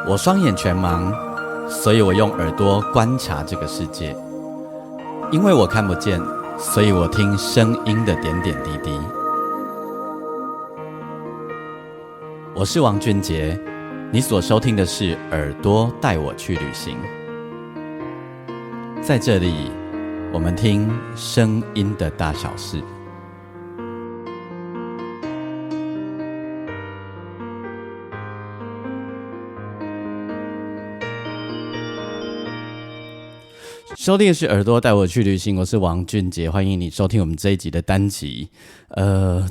我双眼全盲，所以我用耳朵观察这个世界。因为我看不见，所以我听声音的点点滴滴。我是王俊杰，你所收听的是《耳朵带我去旅行》。在这里，我们听声音的大小事。收听的是耳朵带我去旅行，我是王俊杰，欢迎你收听我们这一集的单集。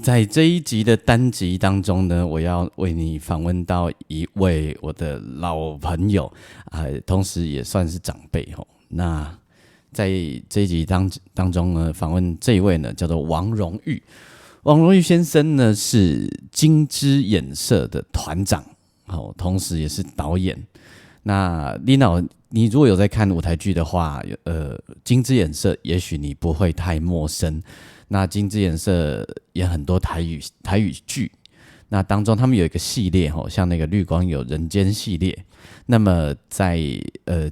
在这一集的单集当中呢，我要为你访问到一位我的老朋友同时也算是长辈吼。那在这一集当中呢，访问这一位呢叫做王荣裕。王荣裕先生呢是金枝演社的团长，同时也是导演。那你如果有在看舞台剧的话，金枝演社也许你不会太陌生。那金枝演社也很多台语剧，那当中他们有一个系列像那个绿光有人间系列。那么在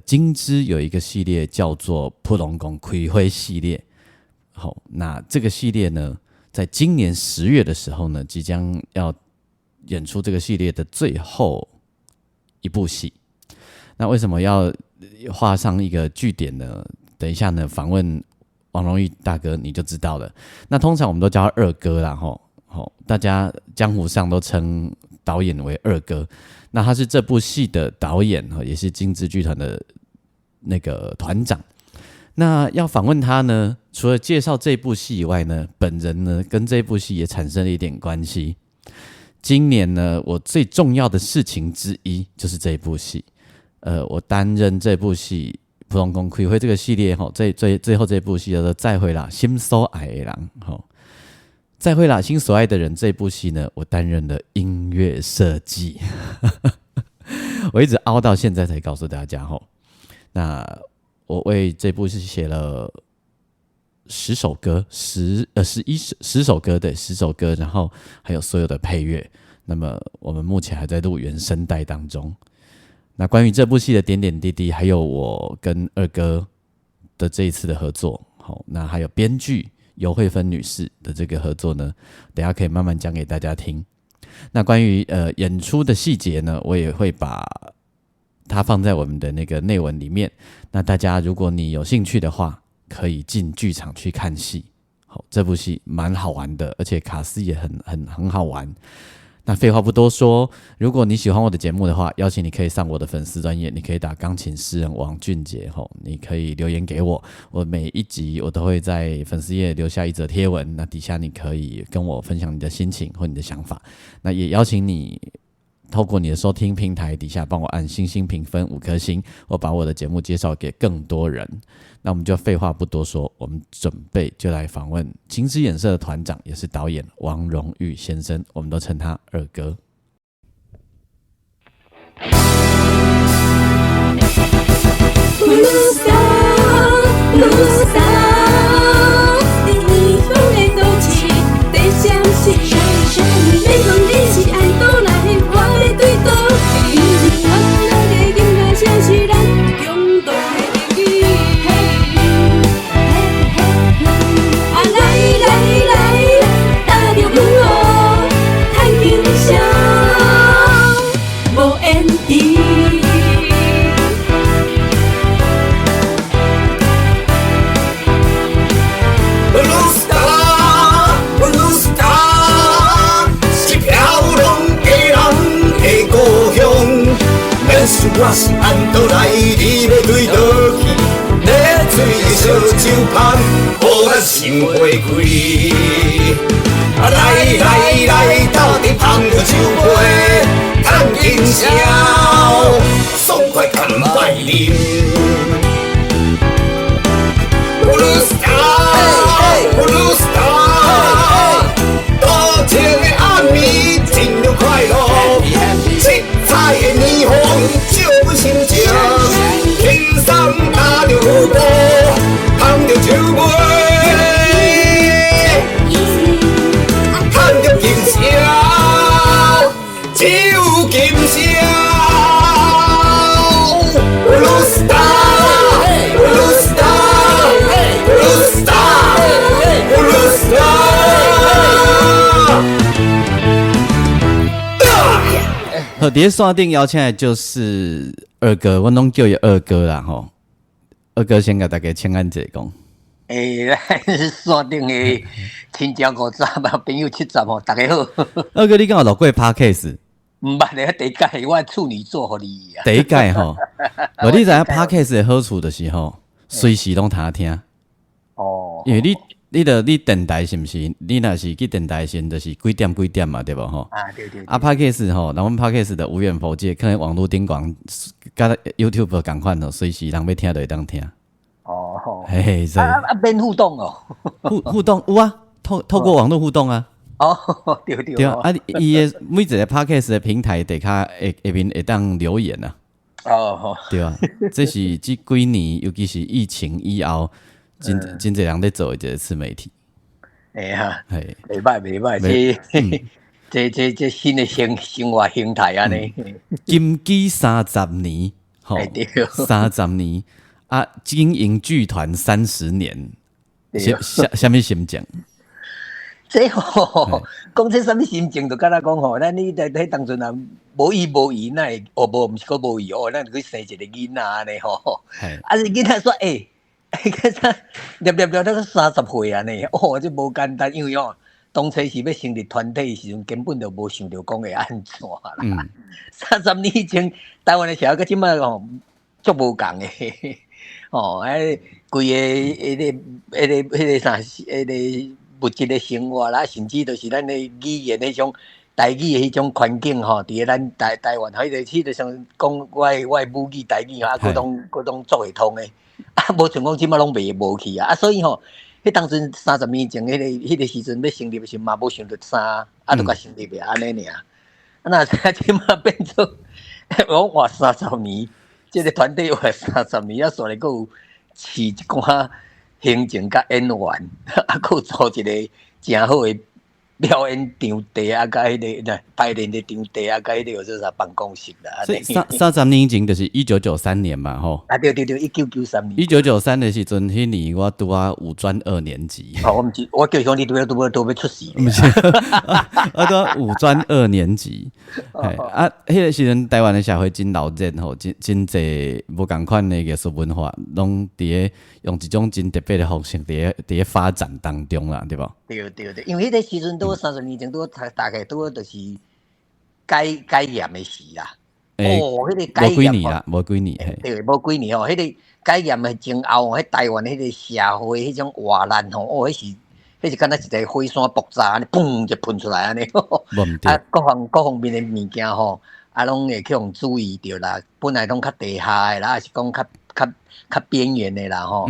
金枝有一个系列叫做普龙宫开会系列。那这个系列呢，在今年10月的时候呢，即将要演出这个系列的最后一部戏。那为什么要画上一个句点呢？等一下呢，访问王荣裕大哥你就知道了。那通常我们都叫他二哥啦，大家江湖上都称导演为二哥。那他是这部戏的导演，也是金枝剧团的那个团长。那要访问他呢，除了介绍这部戏以外呢，本人呢跟这部戏也产生了一点关系。今年呢，我最重要的事情之一就是这部戏。我担任这部戏普通公开会这个系列最后这部戏叫做《再会啦，心所爱的人》。再会啦，心所爱的人这部戏呢，我担任了音乐设计。我一直凹到现在才告诉大家那我为这部戏写了10首歌，10首歌，对，10首歌，然后还有所有的配乐。那么我们目前还在录原声带当中。那关于这部戏的点点滴滴，还有我跟二哥的这一次的合作，那还有编剧尤慧芬女士的这个合作呢，等一下可以慢慢讲给大家听。那关于演出的细节呢，我也会把它放在我们的那个内文里面。那大家如果你有兴趣的话，可以进剧场去看戏。这部戏蛮好玩的，而且卡斯也很好玩。那废话不多说，如果你喜欢我的节目的话，邀请你可以上我的粉丝专页，你可以打钢琴诗人王俊杰，你可以留言给我，我每一集我都会在粉丝页留下一则贴文，那底下你可以跟我分享你的心情或你的想法。那也邀请你透过你的收听平台底下帮我按星星评分5颗星，我把我的节目介绍给更多人。那我们就废话不多说，我们准备就来访问金枝演社的团长也是导演王荣裕先生，我们都称他二哥。我是按倒来，你要对倒去？热水的烧酒香，予咱心花开。来，斗阵捧着酒杯，谈今宵，爽快干拜啉。Blue Star，Blue Star，多情的暗暝，尽量快乐。七彩的霓虹照阮心情，轻松踏着舞步，捧着酒杯，叹着今宵，只有今宵。好，伫线顶邀请的就是二哥，我拢叫伊二哥啦吼。二哥先甲大家请安一下讲。线顶的亲戚50嘛，朋友70吼，大家好。二哥，你敢有录过 Podcast？毋捌咧，第一届我处女座互你啊。第一届吼，我你知影 Podcast 的好处就是吼，随时拢通听。哦，因为你电台是毋是？你若是去电台先，就是几点嘛，对无吼？对。Podcast 吼，咱阮 Podcast 的无远弗届，可能网络顶广，甲 YouTube 共款吼，随时人要听就会当听。哦，嘿，免互动哦。互动有啊，透过网络互动啊。哦，对。对啊，伊的每一个 Podcast 的平台底下下面会当留言啊。哦，对啊，这是这几年，尤其是疫情以后，真侪人在做的一个自媒体。嘿，袂歹，这新的生活形态安尼。金鸡30年，吼，30年啊，经营剧团30年，什么心情？这吼，讲这什么心情，就敢若讲吼，咱你喺当阵啊，无依无依，那会毋是讲无依哦，咱去生一个囡仔安尼吼，啊，是囡仔说念那个30岁安尼，哦，这无简单，因为哦，当初是要成立团体的时阵，根本就无想着讲会安怎啦。30年以前，台湾的社会甲即摆吼，足无共诶，哦，规个啥，物质的生活啦，甚至就是咱的语言迄种台语的迄种环境吼，伫咱台湾，迄个像讲我母语台语啊，各种做会通的，啊，无像讲即摆拢袂无去啊，所以吼，迄当阵30年前迄个时阵要成立时嘛，无想着啥，啊，就甲成立安尼尔，啊，那即摆变做我活30年，即个团队活30年，啊，所以佫有饲一寡行政甲演员，啊，佫做一个诚好的表演场地啊，甲迄个排练的场地啊，甲迄个叫做啥办公室啦。所以30年以前就是1993年嘛，吼。啊，对，1993年。1993的时阵，迄年我拄啊五专2年级。哦，我毋是，我叫伊讲你都要出世。毋是，我拄啊五专2年级。啊，迄个时阵台湾的社会真闹热吼，真侪无共款的艺术文化，拢伫咧用一种真特别的方式伫咧发展当中啦，对无？对，因为迄个时阵都30年前都大概都就是改严的时啦。哦，迄个改严无几年，对，无几年哦，迄个改严的前后，迄台湾迄个社会迄种活力吼，哦，迄是敢若一个火山爆炸安尼，砰就喷出来安尼。啊，各方面的物件吼，啊，拢会去互注意着啦。本来拢较地下的啦，还是讲较边缘的啦吼。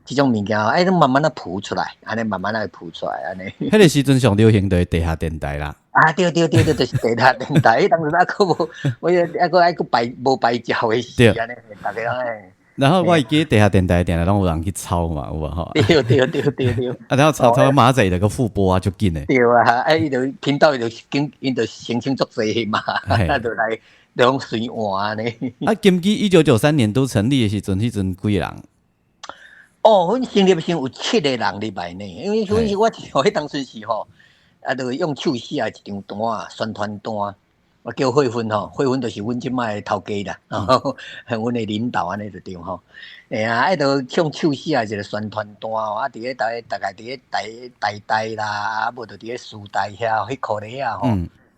即种物件，都慢慢浮出来，安尼慢慢浮出来，安尼。迄个时阵上流行的地下电台啦。啊，对，就是地下电台。迄当时佫无，我佫无牌照的时，安尼，大家哎。然后我会记地下电台定定拢有人去抄嘛，有无吼？对。啊，然后抄马仔那个复播啊，就紧诶。对啊，伊就频道伊就申请作侪嘛，啊，就来拢随换呢。啊，金基1993年都成立的时阵，迄阵几个人？哦，阮成立时有7个人入来呢，因为所以我迄当时是吼，啊，就用手写一张单啊，宣传单，我叫慧芬吼，慧芬就是阮即摆的头家啦，阮的领导安尼就对吼。啊，就用手写一个宣传单哦，啊，伫咧大概伫咧台啦，啊，无就伫咧书台遐，迄块咧啊吼。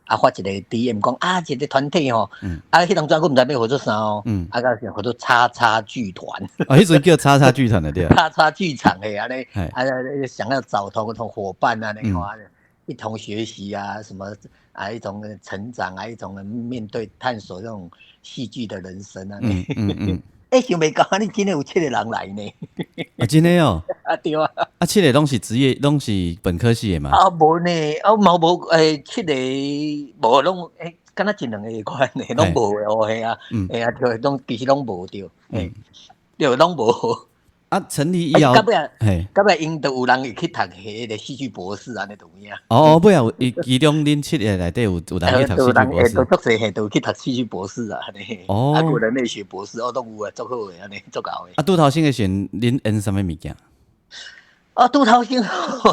啊，发一个 DM 讲啊，一个团体吼，啊，迄当阵我毋知要合作啥哦，啊，个是合作叉剧团，啊，迄阵叫叉剧团的对，叉剧场的安尼，啊，想要找同伙伴啊，那个一同学习啊，什么啊，一种成长啊，一种面对探索这种戏剧的人生啊，想袂到你真的有7个人来呢，啊，真的哦，啊对啊，啊，7个拢是职业，拢是本科系的嘛？啊，无呢，啊，冇7个无拢敢若一2个款的，拢无的哦，嘿啊，对，拢其实拢无对，对，拢无。啊，成立以后，到尾因都有人会去读迄个戏剧博士安尼种样。哦，尾后其中恁7个内底有人去读戏剧博士，都足侪都去读戏剧博士啊，安尼。哦，啊，人类学博士，都有啊，足好诶，安尼足够诶。啊，拄头先个选恁演什么物件？拄头先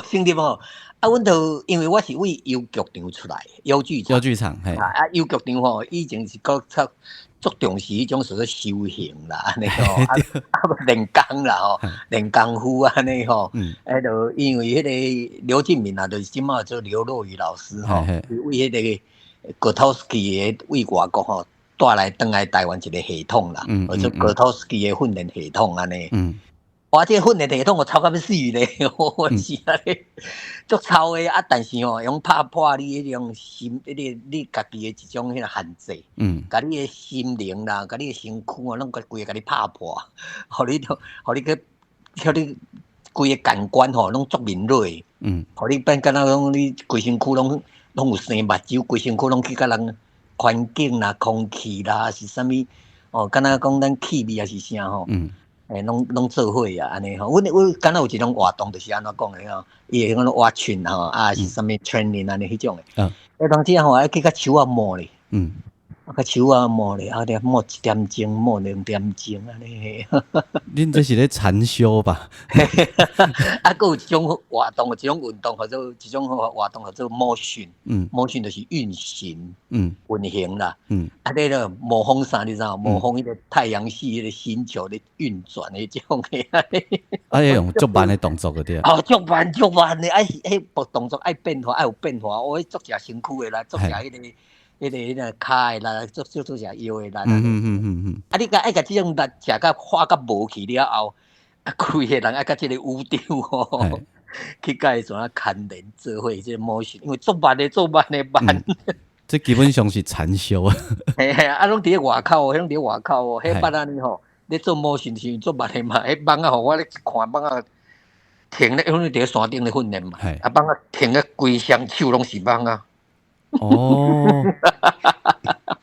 先入吼，阮就因为我是为邮局场出来，邮剧场，嘿，邮局场吼，以前是较足重视迄种所谓修行啦，安尼吼，练功啦吼，练功夫安尼吼，就因为迄个刘进明啊，就是即马做刘若瑀老师吼，为迄个戈托斯基的为外国吼带来转来台湾一个系统啦，或者戈托斯基的训练系统安尼。哇！这训练系统我操到要死咧，我是啊咧，足操的啊！但是吼，用拍破你迄种心，你家己的一种迄个限制，甲你的心灵啦，甲你的身躯啊，拢规个甲你拍破，互你规个感官吼，拢足敏锐，互你变敢若讲你规身躯拢有生目睭，规身躯拢去甲人环境啦、空气啦，是啥物哦？敢若讲咱气味啊是啥吼？拢做伙啊，安尼吼。阮敢若有一种活动，就是安怎讲诶吼，伊会讲挖群吼，啊是啥物 training 安尼迄种诶。当时吼爱去甲手啊摸咧，甲手啊摸咧，啊摸1点钟，摸2点钟安尼。恁这是咧禅修吧？啊，佫有一种活动，一种运动，或者一种活动，叫做 motion。motion 就是运行，运行啦。啊，你咧模仿啥？你知道？模仿迄个太阳系迄个星球咧运转诶种诶。啊，要用足慢诶动作个对。足慢诶，迄动作爱变化，爱有变化。我足食身躯诶啦，足食迄个骹诶啦，足食腰诶啦。啊，你爱甲即种力食甲化甲无去了后。啊，规个人爱甲即个舞蹈吼，去甲伊怎啊牵连做伙即个模式，因为做慢慢。这基本上是禅修啊。嘿，啊，拢伫咧外口哦，迄班安尼吼，咧做模式是做慢嘛，迄班啊吼，我咧看班啊停咧，因为伫咧山顶咧训练嘛，啊班啊停咧规双手拢是班啊。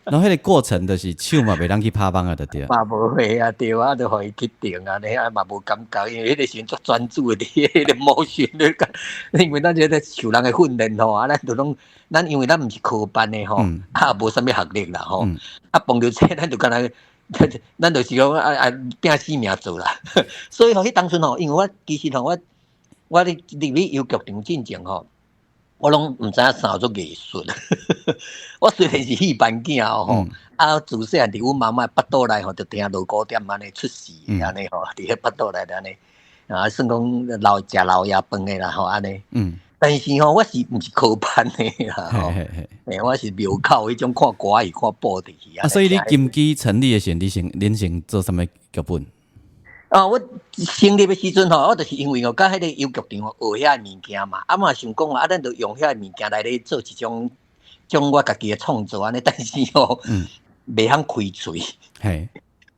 然后迄个过程就是手嘛袂当去拍棒啊，就对。嘛无会啊，对啊，就互伊去定啊，你啊嘛无感觉，因为迄个时阵足专注的，迄个模式咧，因为咱这个受人的训练吼，啊，咱就拢，咱因为咱毋是科班的吼，啊无啥物学历啦吼，啊碰到这咱就干那，咱就是讲拼死命做啦，所以吼，迄当初吼，因为我其实吼，我咧入去邮局场进前吼。我拢毋知影啥做艺术，我虽然是戏班囝吼，自细汉伫阮妈妈腹肚内吼，就听锣鼓点安尼出世安尼吼，伫迄腹肚内安尼，算讲食老爷饭诶啦吼安尼。但是吼，我是毋是科班诶啦吼，我是庙口迄种看歌戏、看报纸去。所以你金鸡成立诶时，恁先做啥物剧本？我成立的时阵吼，我就是因为甲迄个邮局场学遐物件嘛，嘛想讲咱就用遐物件来咧做一种我家己的创作安尼，但是吼，袂晓开嘴，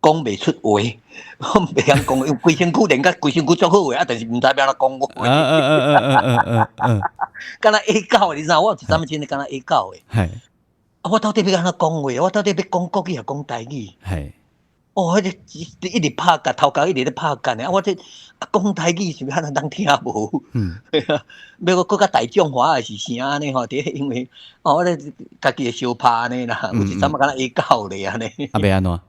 讲袂出话，我袂晓讲，因为规身躯练甲规身躯足好诶，但是毋知要安怎讲话。敢若A狗，你知道我有一阵真诶，敢若A狗诶。我到底要安怎讲话？我到底要讲国语还讲台语？迄个一直拍架，头壳一直咧拍架呢。我这讲台语是要安怎人听无？要搁较大众化是啥安尼吼？因为我咧家己诶小拍安尼啦，有一阵仔敢若会搞咧安尼。要安怎？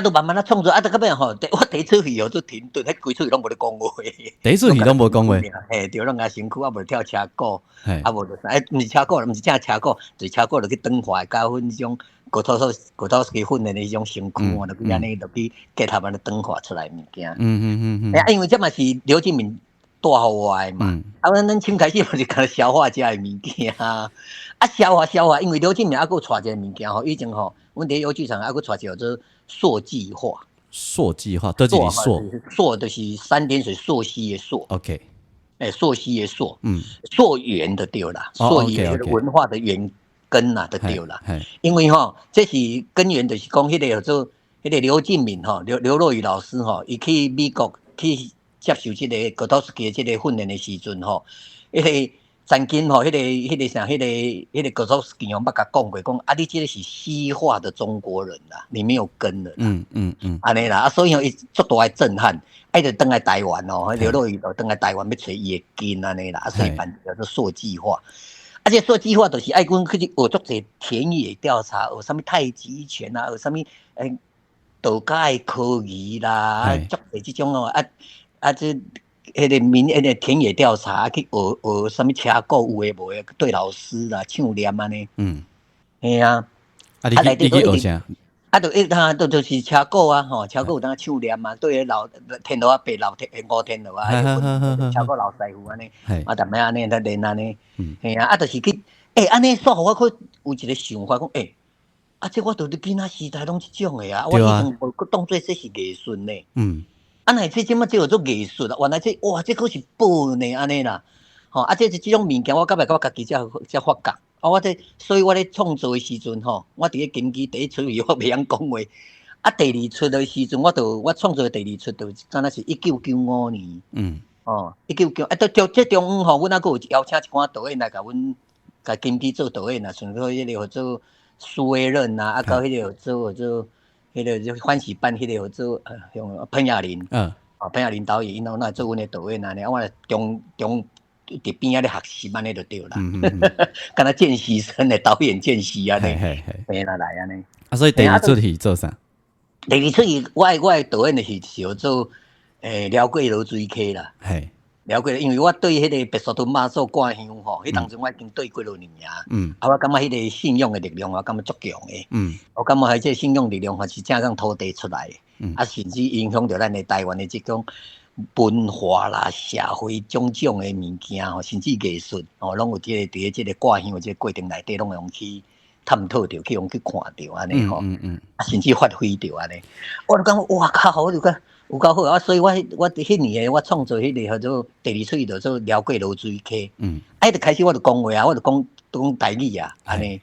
就慢慢创作，到尾吼，我第一出戏就停顿，迄几出戏拢无咧讲话。第一出戏拢无讲话。对，拢甲身躯无跳车鼓，无就毋是车鼓，毋是正车鼓，就是车鼓就去转化，加阮迄种。骨头去训练的迄种身躯，就去安尼，就去结合安尼转化出来物件。因为这嘛是刘进明带互我的嘛。咱先开始嘛是干消化遮的物件，消化，因为刘进明还佫带一个物件吼，以前吼，阮伫邮局场还佫带一个做溯计划。溯计划，倒一个溯？溯就是3点水溯溪的溯。OK。溯溪的溯。溯源的对啦，溯源文化的源。根啦，就对啦，因为吼，这是根源，就是讲迄个叫做迄个刘进明吼，刘若瑀老师吼，伊去美国去接受即个戈托斯基即个训练的时阵吼，迄个曾经吼，迄个戈托斯基捌甲讲过，讲你即个是西化的中国人啦，你没有根了啦，安尼啦，所以吼伊足大的震撼，就登来台湾哦，刘若瑀就登来台湾要找伊的根安尼啦，所以办叫做溯计划。这溯计划就是爱阮去学足侪田野调查，学啥物太极拳啊，学啥物道家的科仪啦，足侪即种哦，这迄个田野调查，去学什么车鼓有诶无诶，对老师啦唱念安尼。嘿啊，啊，你去学啥？啊，就是车鼓啊，吼，车鼓有当唱念啊，对老天路啊，白老天五天路啊，车鼓老师傅安尼，啊，逐摆安尼在练安尼。嘿啊，啊，就是去，安尼煞互我去有一个想法，讲啊，这我伫囡仔时代拢即种诶啊，我以前无当做这是艺术呢。啊，乃这即马叫做艺术啊，原来这哇，这可是宝呢，安尼啦。吼，啊，这种物件我到家己才发觉。啊，所以我咧创作诶时阵吼，我伫咧金鸡第一出我袂晓讲话，啊，第二出诶时阵，我创作诶第二出就敢若是1995年。1995啊，这中午吼，阮还佫有邀请一寡导演来甲甲金鸡做导演啊，像说迄个做苏威任啊，到迄个做迄个欢喜班，迄个做用彭雅玲，彭雅玲导演，因那做阮诶导演安尼，我中伫边仔咧学习安尼就对啦，敢若见习生诶导演见习安尼，嘿啦来安尼。啊，所以第二出戏做啥？第二出戏我诶导演是做辽过罗水溪啦，辽过，因为我对迄个白沙屯妈祖挂香吼，迄当阵我已经对过了年啊，我感觉迄个信仰诶力量，我感觉足强诶，我感觉迄个信仰力量是正讲土地出来诶，啊，甚至影响着咱诶台湾诶即种文化啦、社会种种诶物件吼，甚至艺术吼，拢有伫咧即个挂香即个过程内底，拢用去探讨着，去用去看着安尼吼，甚至发挥着安尼，我就感觉哇靠，我就讲。有够好啊！所以我迄年我创作迄个叫做第二出，就做辽过罗水溪。就开始我就讲话啊，我就讲台语啊，安尼。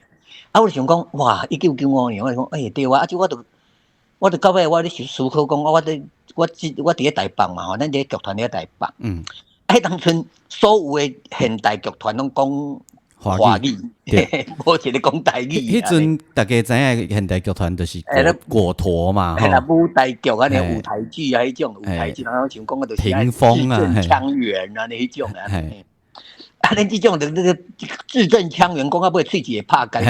啊，我就想讲，哇！1995年，我就讲，对啊，我就到尾我咧思考讲，我伫咧台北嘛吼，咱伫咧剧团咧台北。当阵所有诶现代剧团拢讲华语，无一个讲台语。迄阵大家知影现代剧团就是果陀嘛，吼。舞台剧啊，舞台剧啊，迄种舞台剧，然后像讲个就是屏风啊，字正腔圆啊，迄种啊。咱即种那个字正腔圆，讲到尾喙齿会拍干，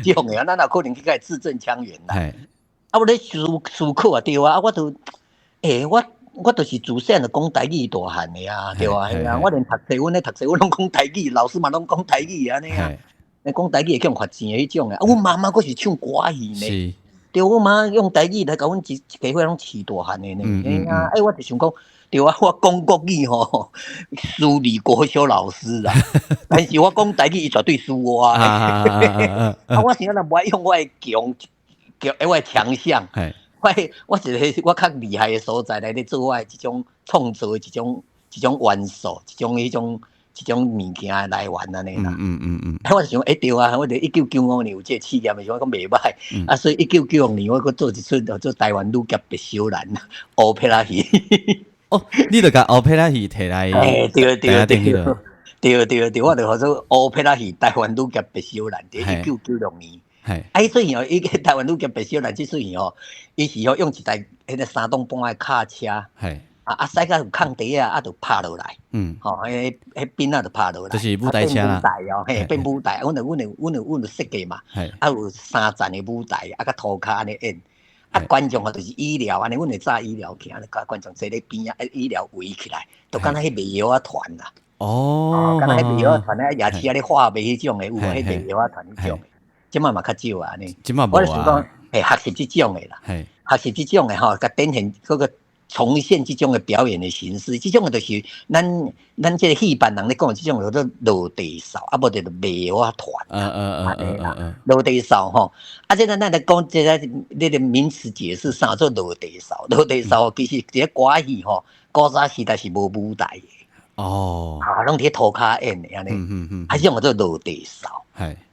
即种诶，咱哪可能去甲字正腔圆啦？啊，我咧思考啊，对啊，我都我就是自细就讲台语大汉的啊，对啊，嘿啊，我连读册，阮咧读册，阮拢讲台语，老师嘛拢讲台语安尼啊。讲台语会去用发钱的迄种啊。阮妈妈佫是唱歌戏呢，对，阮妈用台语来甲阮一家伙拢饲大汉的呢。嘿啊，我就想讲，对啊，我讲国语吼，输李国修老师啊，但是我讲台语伊绝对输我啊。我想若无爱用我的我的强项。我一个我较厉害的所在来咧做我的即种创作的一种元素，一种物件来源安尼啦。我就想，对啊，我哋1995年有这个企业，咪想讲袂歹。啊，所以1996年我佫做一出做台湾女侠白小兰欧佩拉戏。你著甲欧佩拉戏摕来，对，我著做欧佩拉戏台湾女侠白小兰，伫1996年。所以伊个台湾女侠白小兰即出戏吼，伊是用一台迄个3栋半的卡车，驶到有空地啊，就趴落来，迄边就趴落来，就是舞台车啦，变舞台，阮有设计嘛，有3站的舞台，甲涂骹安尼演，观众就是医疗安尼，阮会炸医疗去，安尼甲观众坐咧边啊，医疗围起来，就敢若迄卖药啊团啦，敢若迄卖药啊团咧，夜市啊咧化卖迄种的，有无？迄卖药啊团迄种。即嘛较少啊，呢。我想讲，学习即种的啦，学习即种的吼，甲展现嗰个重现即种的表演的形式，即种的就是咱即个戏班人咧讲，即种叫做落地扫，啊无就是卖花团，落地扫吼，啊，即咱来讲，即个你个名词解释啥做落地扫？落地扫其实一个歌戏吼，古早时代是无舞台的。拢伫涂骹演的安尼，即种叫做落地扫。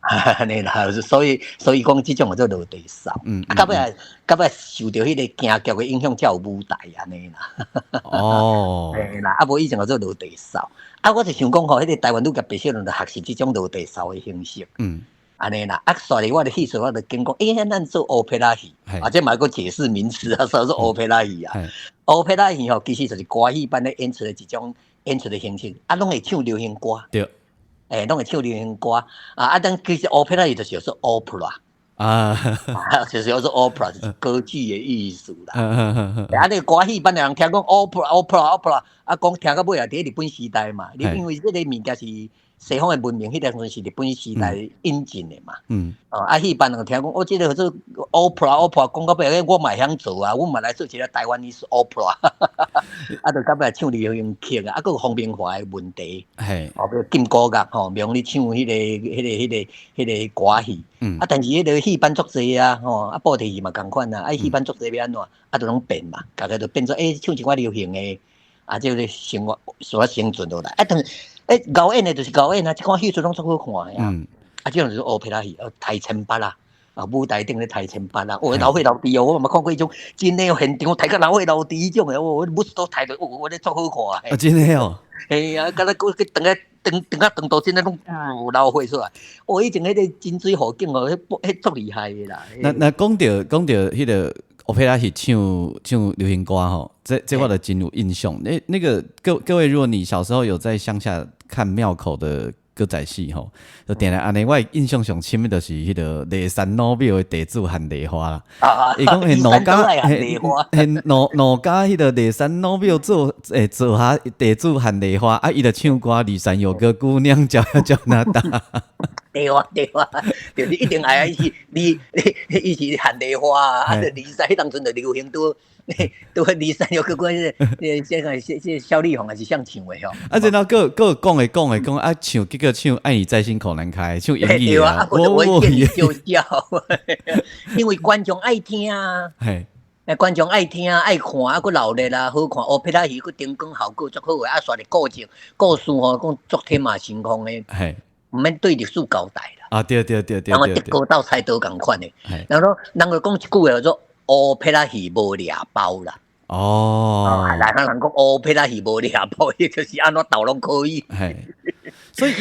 安尼啦，所以讲即种叫做落地扫。到尾受到迄个京剧的影响，才有舞台安尼啦。嘿啦，无以前叫做落地扫。我就想讲吼，迄个台湾女侠白小兰就学习即种落地扫的形式。安尼啦，所以我的戏说我就经讲，咱做欧佩拉戏，这嘛个解释名词啊，所以说欧佩拉戏啊。欧佩拉戏吼，其实就是歌戏班咧演出的一种演出的形式，拢会唱流行歌。对。拢会唱流行歌，咱其实欧佩拉伊就是说 opera，啊，就是叫做 opera，就是歌剧的艺术啦。啊，那歌戏班的人听讲 opera，啊，讲听到尾也伫日本时代嘛，因为这个物件是西方的文明，迄个阵是日本时代引进的嘛。啊，戏班人听讲，这个做 opera，讲到尾我嘛会晓做啊，我嘛来做一个台湾的 opera， 啊，就到尾唱流行曲啊，啊，佫有方明华的问题，比如金鼓乐吼，名你唱迄个歌戏。啊，但是迄个戏班作济啊，啊，布袋戏嘛共款啊，啊，戏班作济要安怎，啊，就拢变嘛，大家就变做唱一寡流行的，啊，即个生活所生存落来。啊，但是高演的就是高演啊，即款戏出拢足好看呀。啊，即种就是乌皮拉戏，台前八啦，啊，舞台顶咧台前八啦，老血老弟哦，我嘛看过迄种真诶现场台甲老血老弟迄种诶，我舞都台着，我咧足好看。啊，真诶哦。嘿啊，敢若佮长到真诶拢老血出来。以前迄个金水湖景哦，迄足厉害诶啦。那讲到迄个乌皮拉戏唱流行歌吼，这我就真有印象。那个各位，如果你小时候有在乡下看庙口的歌仔戏吼，就定来安尼，我印象上深的就是迄个骊山老庙的地主喊梨花啦。伊讲农家农家迄个骊山老庙做下地主喊梨花，啊，伊就唱歌骊山有个姑娘叫那达。对啊，就是一定爱是伊是喊梨花啊，骊山迄当阵就流行都骊山有个关这萧丽红还是像唱的吼。啊，然后个讲啊唱，结果唱爱你在心口难开，唱英语啊，我见你就笑，因为观众爱听啊。观众爱听爱看，啊，佫闹热啦，好看。乌皮拉戏佫灯光效果足好诶，啊，煞咧故事吼，讲足天马行空诶。毋免对历史交代啦。啊，对。然后一个道菜刀共款诶。然后人就讲一句话叫做乌皮拉戏无掠包啦。内行人讲乌皮拉戏无掠包，伊就是安怎斗拢可以。所以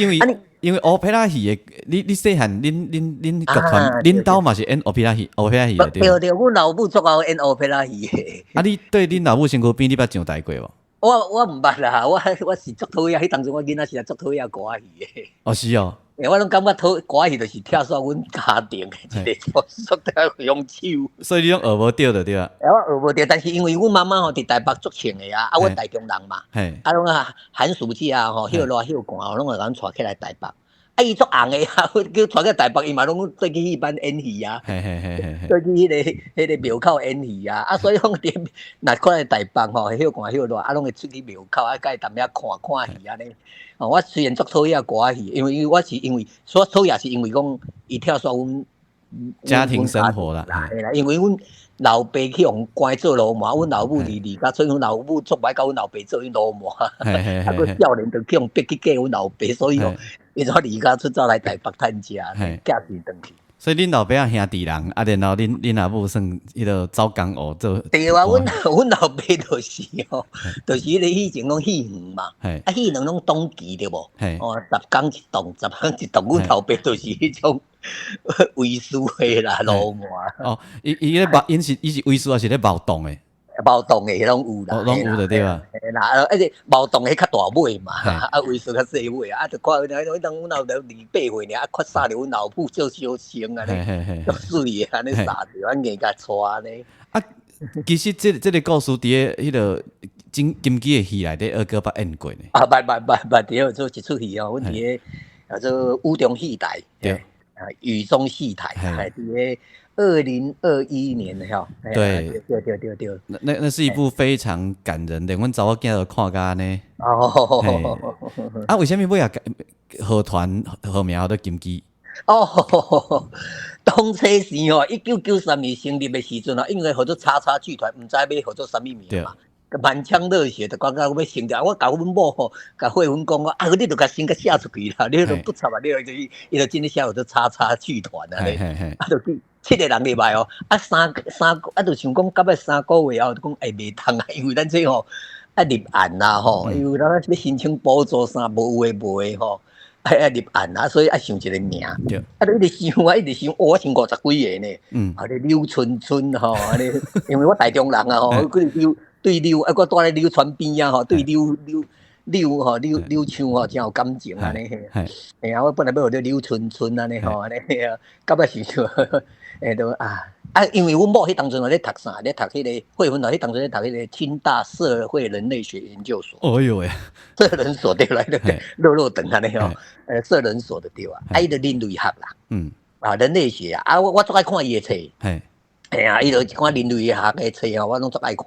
因为乌皮拉戏诶，你细汉恁剧团恁兜嘛是演乌皮拉戏的对，阮老母足爱演乌皮拉戏诶。啊，你对恁老母身躯边你捌上台过无？我毋捌啦，我是足讨厌，迄当阵我囡仔时啊足讨厌歌戏诶。是哦。我拢感觉歌戏就是拆煞阮家庭诶一个属得用手。所以你拢学无着就对啊。我学无着，但是因为阮妈妈吼伫台北足穿诶啊，阮台中人嘛，啊，拢寒暑假吼，休热休寒，拢会甲阮带起来台北。啊，伊足红诶啊，叫带去台北，伊嘛拢做去戏班演戏啊，做去迄个庙口演戏啊，啊，所以讲伫若看来台北吼，休寒休热，啊，拢会出去庙口啊，甲伊踮遐看戏安尼。我虽然足讨厌歌戏，因为我是因为所讨厌是因为讲伊跳煞阮家庭生活啦，因为阮老爸去互关做老麻，阮老母离家，所以阮老母足歹甲阮老爸做伊老麻，啊，佫少年就去互逼去嫁阮老爸，所以吼，伊才离家出走来台北趁食，嫁去转去。所以恁老爸兄弟人，啊，然后恁阿母算迄个走江湖做。对啊，阮老爸就是吼，就是迄个以前讲戏园嘛，啊戏园拢当期对无？10工一栋，阮老爸就是迄种卫视的啦，老麻。伊咧因是卫视还是咧暴动的？暴动诶，迄拢有啦，拢有的对吧？而且暴动迄较大尾嘛，啊，卫视较细尾啊，就看迄当阮老爸28岁尔，啊，缺杀着阮老母做小生啊，足水诶，安尼杀着，安硬甲带呢。啊，其实这个故事伫迄个金鸡诶戏内底，二哥捌演过呢。啊，捌对，做一出戏哦，阮伫个叫做乌中戏台，对，雨中戏台，伫个2021年的吼，对，那是一部非常感人的，阮查某囝都看甲呢。啊，为什么尾啊号团号名叫做金鸡？当初时吼，1993年成立的时阵啊，因为号做叉叉剧团，毋知要号做啥物名嘛。满腔热血的讲到要成立，我甲阮某吼，甲慧文讲啊，你著甲先甲写出去啦，你都不插啊，你就是伊就真诶写号做叉叉剧团啊咧，啊，就去7个人礼拜哦，啊三啊，就想讲到尾3个月后，就讲袂通啊，因为咱这吼啊立案啦吼，因为咱要申请补助啥无有诶吼。立案啊，所以想一个名，啊，一直想，我想50几个呢，啊，刘春春吼，安尼，因为我台中人啊吼，对刘啊，我住咧柳川边啊吼，对柳唱吼，真有感情安尼。哎呀，我本来要学柳春春安尼吼，安尼啊，到尾想想，都因为阮某迄当阵咧读啥？咧读迄个惠芬老迄当阵咧读迄个清大社会人类学研究所。哦呦喂，社人所对来的，肉等安尼吼，社人所的对啊，伊就人类学啦，人类学我最爱看伊的册，伊就一款人类学的册我拢最爱看。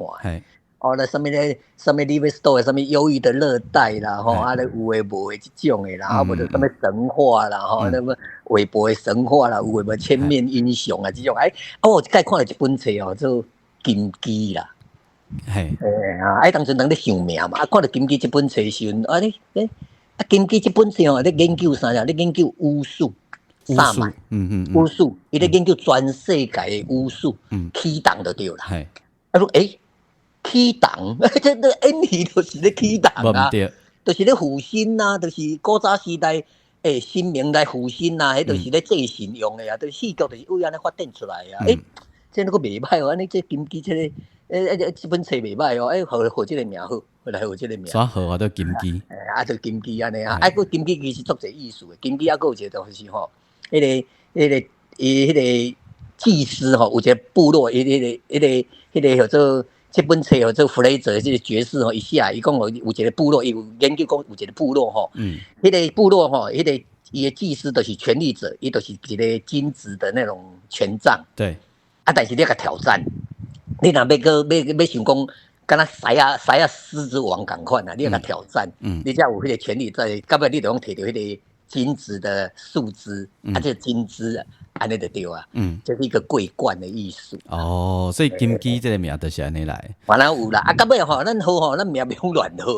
那什么 Live Story， 什么忧郁的热带啦，有诶无诶这种诶啦，无就什么神话啦，那么韦伯的神话啦，有诶无千面英雄啊这种，我一概看了一本册做金鸡啦。当阵人咧想命嘛，看到金鸡这本册时阵，金鸡这本册咧研究啥呀？咧研究巫术、萨满，巫术，伊咧研究全世界的巫术，起档就对啦。说起档，这演戏就是咧起档啊，就是咧附身啊，就是古早时代神明来附身啊，迄就是咧祭神用的啊，就是戏剧就是为安尼发展出来啊。这那个袂歹哦，安尼这金鸡这个。这本册袂歹哦，号这个名好，来号这个名。啥号啊？叫金鸡。就金鸡安尼啊，个金鸡其实做者艺术的，金鸡还有一个就是吼，迄个祭司吼，有一个部落，迄个叫做这本册叫做弗雷泽这个爵士吼，伊写伊讲有一个部落，伊有研究讲有一个部落吼，迄个部落吼，伊的祭司就是权力者，伊就是一个金子的那种权杖。对。但是你要挑战。你若要想讲，敢若狮子王共款啊，你要甲挑战，你才有迄个权利在，到尾你就用摕到迄个金子的树枝，这金枝安尼就对啊，这是一个桂冠的艺术。哦，所以金鸡这个名就是安尼来。反正有啦，到尾吼，咱好吼，咱名袂用乱好，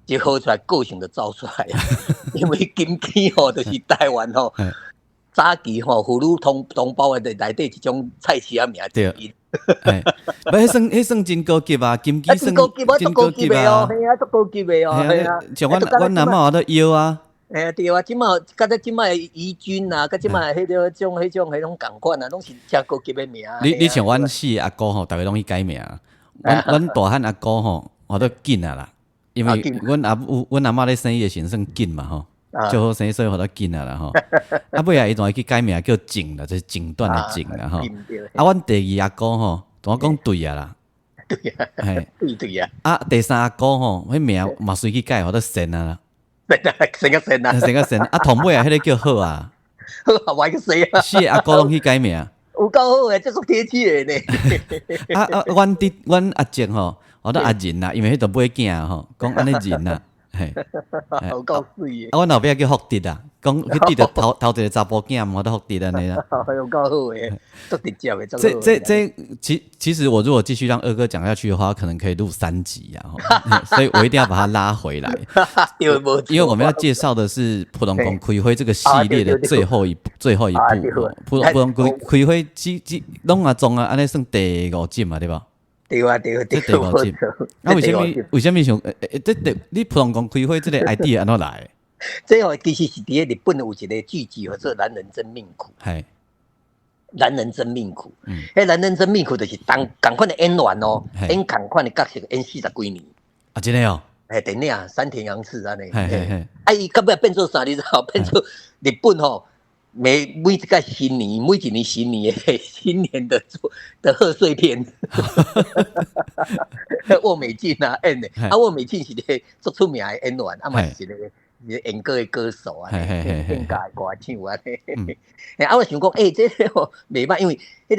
一好出来个性就走出来啊。因为金鸡吼，就是台湾吼。早期吼，妇女同胞的内底一种菜市啊名之一。迄算真高级啊！金鸡算真高级啊！系啊，足高级的哦。像阮阿嬷都腰啊。对啊，即马甲即马怡君啊，甲即马迄种共款啊，拢是真高级的名。你像阮四阿哥吼，逐个拢去改名。阮大汉阿哥吼，我都紧啊啦，因为阮阿嬷咧生伊的时阵算紧嘛吼。就好生，所以互他紧啦吼。尾仔伊仲会去改名叫锦啦，就是锦缎的锦啦吼。阮第二阿哥吼，同我讲对啊啦。对啊，对啊。第三阿哥吼，迄名嘛随去改，互他神啊啦。神个神。同尾啊，迄个叫好啊。好，我个谁啊？四个阿哥拢去改名。有够好诶，这是贴切的呢。阮阿姐吼，互他阿仁啦，因为迄度买囝吼，讲安尼仁啦。好够水的。阮后壁叫福迪啊，讲迄滴着头一个查甫囝，我都福迪安尼啦。有够好诶，足直接诶。这其实我如果继续让二哥讲下去的话，可能可以录3集啊，所以我一定要把他拉回来。因为我们要介绍的是普通公开会这个系列的最后一部。普通公开会拢啊总啊，安尼算第5集嘛，对吧？对，第5集。为什么想你普通公开会这个 idea 安怎来？这其实是伫日本有一个剧集叫做《男人真命苦》。男人真命苦，男人真命苦就是同款的演员哦，演同款的角色，演40几年。啊，真的哦。电影山田洋次安尼。伊到尾变做啥？你知道？变做日本吼。每一个新年，每一年新年的贺岁片，沃美俊啊演的，沃美俊是个足出名的演员，嘛是一个演歌的歌手啊，演歌的歌唱啊。我想讲，这个袂歹，因为这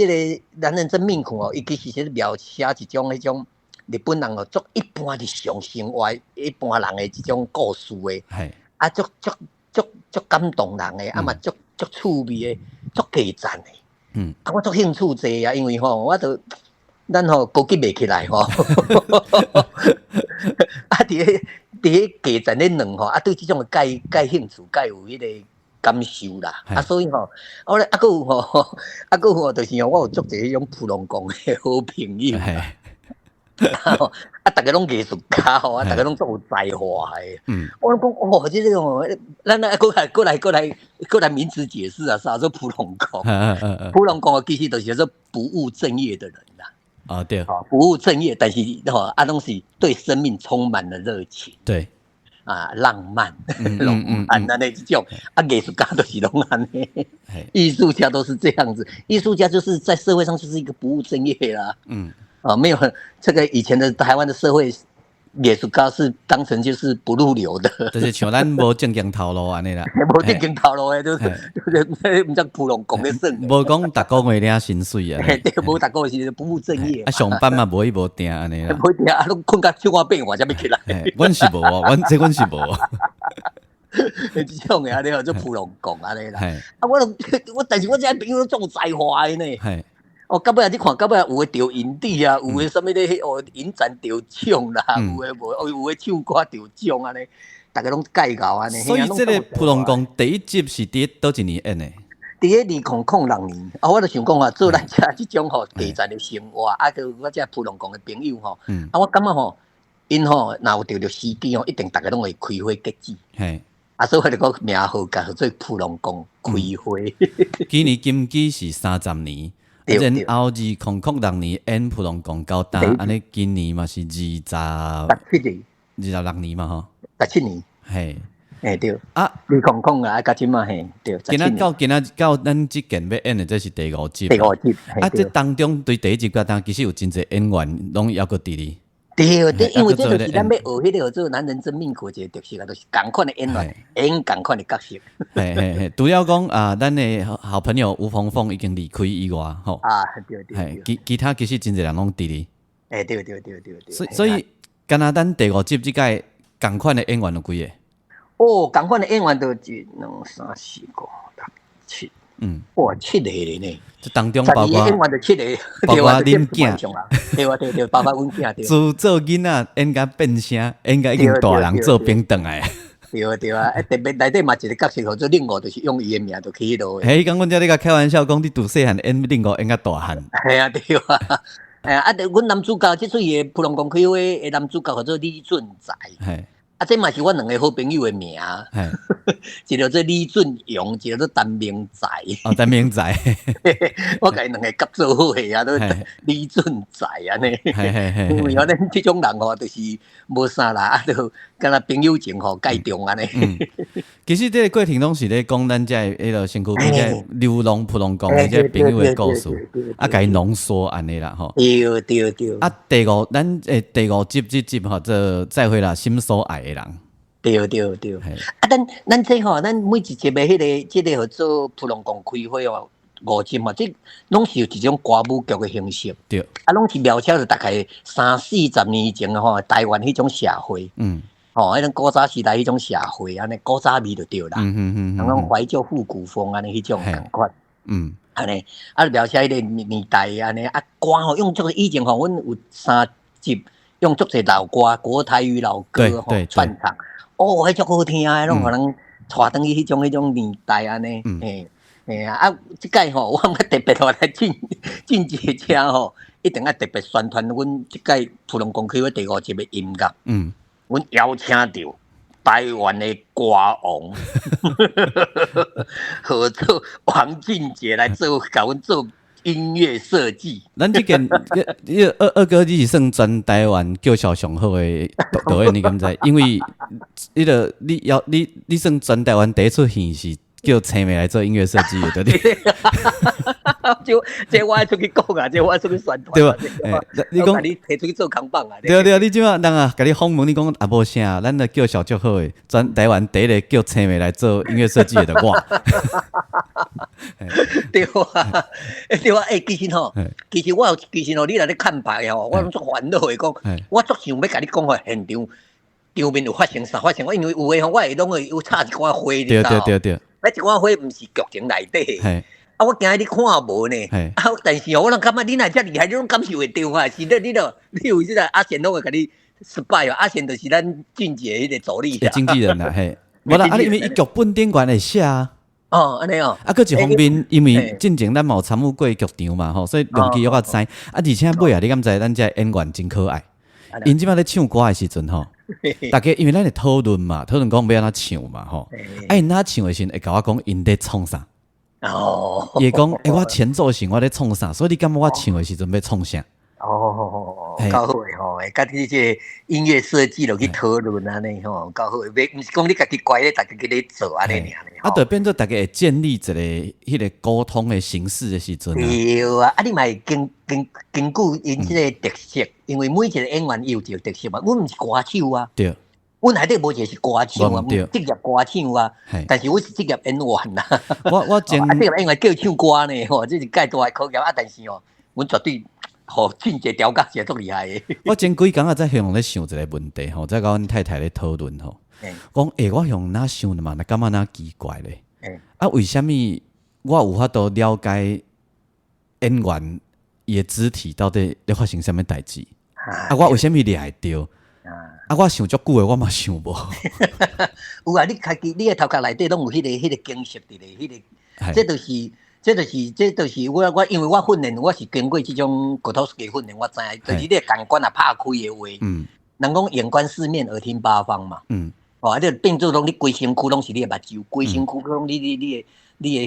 个男人真命苦哦，伊其实是描写一种迄种日本人哦，足一般日常生活一般人的一种故事的，足感动人的，嘛足趣味的，足价赞的。我足兴趣济啊，因为咱高级袂起来吼。伫价赞咧两对即种介兴趣，介有迄个感受啦。所以我咧有就是我有足济迄种普通讲的好朋友。大家拢艺术家大家拢足有才华的。我讲这个咱过来名词解释啊，啥叫普通公？普通公其实就是说不务正业的人啦。啊，对不务正业，但是拢是对生命充满了热情。对，浪漫，安尼这种艺术家都是拢安尼，艺术家都是这样子，艺术家就是在社会上就是一个不务正业啦。没有这个以前的台湾的社会。艺术家是当成就是不入流的，就是像咱无正经头路安尼啦，无正经头路的，就是唔知普龙讲的算，无讲逐个月领薪水啊，对，无逐个月是不务正业，上班嘛无伊无定安尼啦，无定拢困到手腕变换才要起来，阮是无啊，阮是无，这种的安尼就普龙讲安尼啦，我但是我这朋友都种才华的呢。到尾你看，到尾有的得影帝啊，有的什么咧，影展得奖啦，有的无，有的唱歌得奖安尼，大家拢介绍安尼。所以这个普龙宫第一集是伫倒一年演的？伫2006年，我就想讲做咱遮即种地产的生活，我遮普龙宫的朋友我感觉因若有得到时机一定大家拢会开花结籽。所以我就讲名号叫做普龙宫开花。今年金鸡是30年。然后2006年演普龙宫到达，安尼今年嘛是27年，26年嘛吼，17年，对，2000到今嘛对，今仔到咱即件要演的这是第5集，这当中对第1集到其实有真侪演员拢还佫伫哩。对，因为这就是咱要学迄个做男人真命苦一个特色就是同款的演员演同款的角色。除了讲咱的好朋友吴鹏凤已经离开以外，吼对，其他其实真侪人拢伫哩。对。所以，敢若咱第5集即届同款的演员有几个？同款的演员都1、2、3、4、5、6、7。7个呢。这当中包括演员就7个，包括恁囝，对，包括阮囝，自做囡仔演甲变声，演甲已经大人做兵转来。对特别内底嘛一个角色，做另外就是用伊的名就去迄落。刚阮遮咧甲开玩笑讲，你拄细汉演另外演甲大汉。对啊，阮男主角即出的普龙宫开花的男主角叫做李俊才。这嘛是我2个好朋友的名，一个做李俊勇，一个做陈明才。陈明才，我甲伊2个合做好个都李俊才安尼。因为咱即种人就是无啥啦，就敢若朋友情介重安尼。其实这个过程拢是咧讲咱遮迄个身躯边遮流浪普龙宫的遮朋友的故事，甲伊浓缩安尼啦吼。对。咱第5集即集这再会啦，心所爱的人。对。咱这咱每一集的迄个做普龙宫开花5集这拢是有一种歌舞剧的形式。对。拢是描写着大概30-40年前台湾迄种社会。迄种古早时代迄种社会安尼，古早味就对啦。种怀旧复古风安尼迄种感觉。安尼描写迄个年代安尼歌用这个以前阮有3集用足侪老歌，国台语老歌串唱。迄足好听啊！拢互人带转去迄种年代安尼。即届我特别来进一个车一定要特别宣传阮即届普龙宫开花第5集的音乐。阮邀请到台湾的歌王，合作王俊杰来做，甲阮做音乐设计。咱即件二哥你是算全台湾叫嚣上好的导演，你敢知？因为你算全台湾第一出戏是叫青梅来做音乐设计的，对不对？这我爱出去讲啊，这我爱出去宣传，对吧？你讲你摕出去做扛棒啊？对，你即马人甲你访问，你讲无啥，咱的叫小足好诶，全台湾第一个叫青梅来做音乐设计的我。对啊，其实我你来咧看牌我拢足烦恼诶，讲我足想要甲你讲现场面有发生啥，因为有诶我会拢会有插一寡花，你知道？对。一寡花毋是剧情内底。我惊你看无呢，但是我感觉你若遮厉害，你拢感受会到是你有即个阿贤拢会甲你失败阿贤就是咱俊杰迄个助理经纪人啦，无啦，因为伊剧本顶悬会写啊。安尼佫一方面，因为进前咱嘛有参与过剧场嘛所以两期我知。而且尾你敢知咱遮演员真可爱，因即摆咧唱歌的时阵大家因为咱咧讨论讲要安怎唱嘛因哪唱的时阵会甲我讲因咧创啥。伊会讲我前奏型我咧创啥，所以你感觉我唱的时阵要创啥？哦，嘿够好诶吼，甲你这个音乐设计落去讨论安尼吼，够好诶。袂，毋是讲你家己乖咧，大家咧做安尼尔呢啊，就变做大家会建立一个迄个沟通的形式的时阵啊，对啊，啊你嘛会根据因即个特色，因为每一个演员伊有一个特色嘛。阮毋是歌手啊，对，阮内底无一个是歌手啊，对职业歌手啊嘿，但是我是职业演员啦。我前职业演员叫唱歌呢，吼，这是介大诶考验啊。但是吼，阮绝对吼俊杰调教是足厉害诶。我前几工啊，在向咧想一个问题吼，在甲阮太太咧讨论吼，讲我向哪想的嘛，那感觉哪奇怪咧？啊，为什么我有法度了解演员伊的肢体到底咧发生什么代志？啊，我为什么掠会着？啊，我想足久的，我嘛想无。有啊，你家己你诶头壳内底拢有迄个经验伫咧，迄个，这就是我因为我训练，我是经过即种骨头给训练，我知影，就是你诶感官啊拍开诶话，人讲眼观四面，耳听八方嘛，哦，啊，你变做拢你规身躯拢是你诶目睭，规身躯拢你诶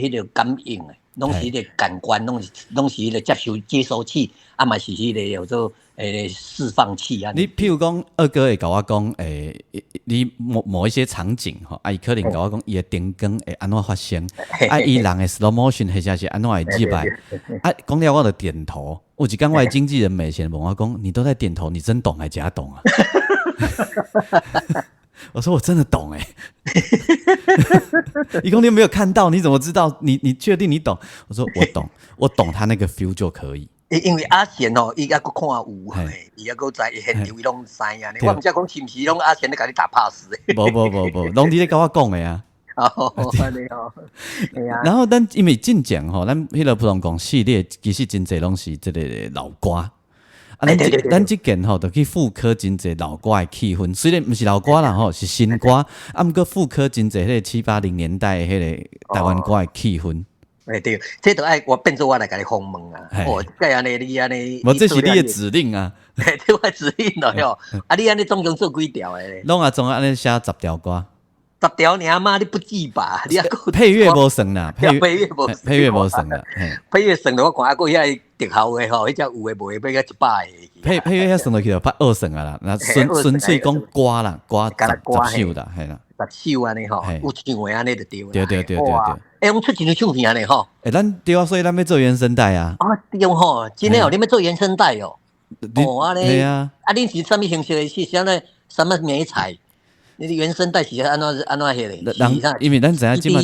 迄个感应诶，拢是迄个感官，拢是迄个接收器，啊嘛是迄个叫做释放器啊。你譬如讲，二哥会甲我讲，你某一些场景吼，啊，伊可能甲我讲，伊的灯光会安怎发生，啊，伊人的 slow motion 或者是安怎会入来，啊，讲了我就点头。有一天我的经纪人美贤问我讲，你都在点头，你真懂还假懂啊？我说我真的懂伊讲你有没有看到？你怎么知道？你确定你懂？我说我懂，我懂他那个 feel 就可以。因为阿贤吼，伊还佫看有，伊还佫知现场伊拢知影呢。我毋知讲是毋是拢阿贤咧甲你打 pass 诶。无，拢伫咧甲我讲诶啊。哦，安尼哦，然后咱因为进前吼，咱迄个普通讲系列其实真侪拢是即个老歌。啊，咱即件吼，就去复刻真侪老歌的气氛，虽然毋是老歌啦吼，是新歌，啊，毋过复刻真侪迄个70、80年代的迄个台湾歌的气氛。对，这都爱我变做我来甲你访问啊！哦，该安尼你安尼，无这是你的指令啊！这我指令咯哟！啊，你安尼总共做几条诶？拢总安尼写10条歌。10条尔嘛，你不记吧？你配乐无算啦，配乐无算啦，配乐算了，我看还佫遐特效诶吼，迄只有诶无诶，要到100个。配乐遐算落去就2算啊啦，那纯粹讲歌啦，歌10首啦，系啦，10首安尼吼，有唱诶安尼就对啦。对。我出一张唱片安尼吼。咱对啊，所以咱要做原声带啊。啊，对吼，真诶哦，你要做原声带哦。哦，安尼。对啊。啊，恁是啥物形式诶？是啥呢？什么媒材？你的原声带是安怎迄个？因为咱知影即摆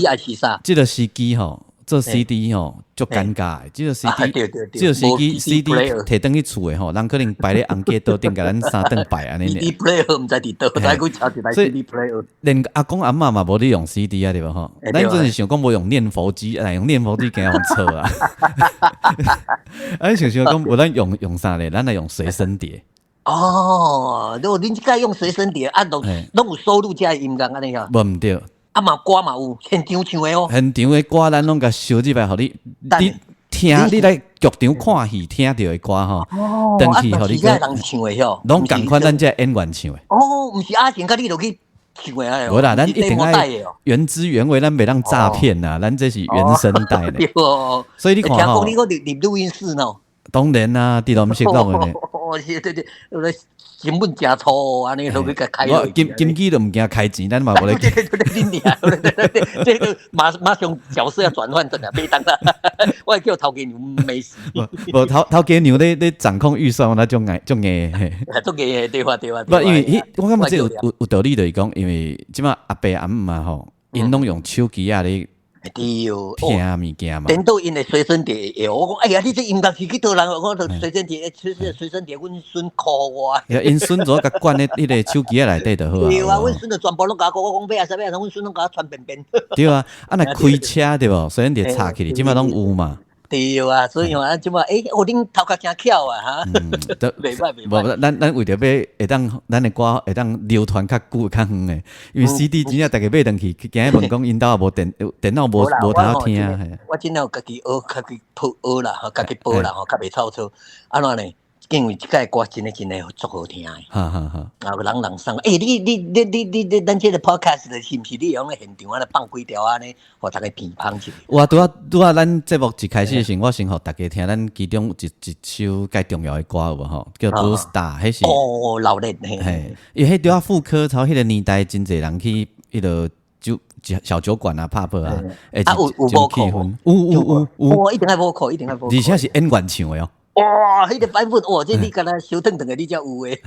即个 CD 吼，做 CD 吼，足尴尬诶。即个 CD，即个 CD 摕转去厝诶吼，人可能摆咧红架桌顶，甲咱3顿摆安尼。CD player 毋知伫倒，再去抄一台 CD player。连阿公阿嬷嘛无咧用 CD 啊，对无吼？咱真是想讲无用念佛机，用念佛机惊互错啊。啊，想讲无咱用啥咧？咱来用随身碟。哦，如果恁即个用随身碟，拢有收录遮音乐安尼啊？无毋对，啊嘛歌嘛有现场唱诶哦。现场诶歌咱拢甲收入来，互你听，你来剧场看戏听到诶歌吼，登去互你个。人唱诶吼，拢共款咱遮演员唱诶。哦，毋是阿贤，甲你落去唱诶啊？无啦，咱一定爱原汁原味，咱袂当诈骗呐，咱这是原声带咧。所以你看吼，听讲你个入录音室喏。当然啦，伫拢毋识讲诶。哦，对，成本真粗，安尼落去甲开。我金鸡都毋惊开钱，咱嘛无咧。这个马上角色要转换转啊，别当啦。我会叫头家娘没事。无头家娘咧掌控预算，那种硬。足硬对话。不，因为我感觉这有道理，就是讲，因为即马阿伯阿姆嘛吼，因拢用手机啊咧。听物件嘛，电脑因的随身碟会，我讲哎呀，你这音乐是去倒人？我就随身碟，随身碟，阮孙 call 我。因孙做甲灌咧迄个手机内底就好啊。对啊，阮孙就全部拢甲我讲，我讲要啊啥，阮孙拢甲我传便便。对啊，啊若开车对无？随身碟插起哩，即马拢有嘛。对啊，所以话即马恁头壳真巧啊哈。袂歹。无，咱为着要会当咱的歌会当流传较久较远诶，因为 CD 真正大家买登去，今日问讲因兜也无电脑无通听啊。我真有家己学，家己学啦，家己报啦，较袂臭。安怎呢？因为这个歌真的足好听的。哈哈哈。啊，有人送，你，咱这个 podcast 是毋是你用咧现场安尼放几条安尼，互大家评判一下？我拄啊，咱节目一开始时，我先互大家听咱其中一首介重要的歌有无吼，叫《Blue Star》，迄是老练嘿，因为迄拄啊妇科潮迄个年代，真侪人去迄个小酒馆啊、pub 啊，有无气氛？有，一定爱无课，一定爱无课。而且是演员唱的哦。哇，迄个版本，哇，这你敢若小腾腾的，你才有诶。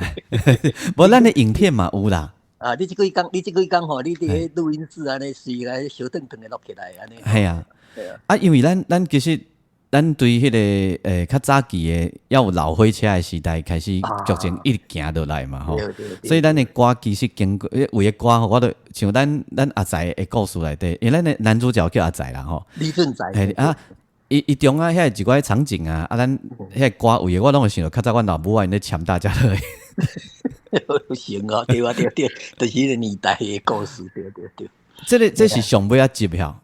无咱的影片嘛有啦。啊，你即几工吼，你伫个录音室安尼随来小腾腾的录起来安尼。系啊，啊，因为咱其实咱对迄个较早期的要有老火车的时代开始，逐渐一直行落来嘛吼。所以咱的歌其实经过有的歌吼，我都像咱阿仔的故事内底，因为咱的男主角叫阿仔啦吼。李俊仔。啊。伊中啊，遐一寡场景啊，咱遐歌位我拢会想到，较早阮老母啊，因咧抢大家乐。行哦，对，就是迄个年代的故事，对。这是上尾啊集吼。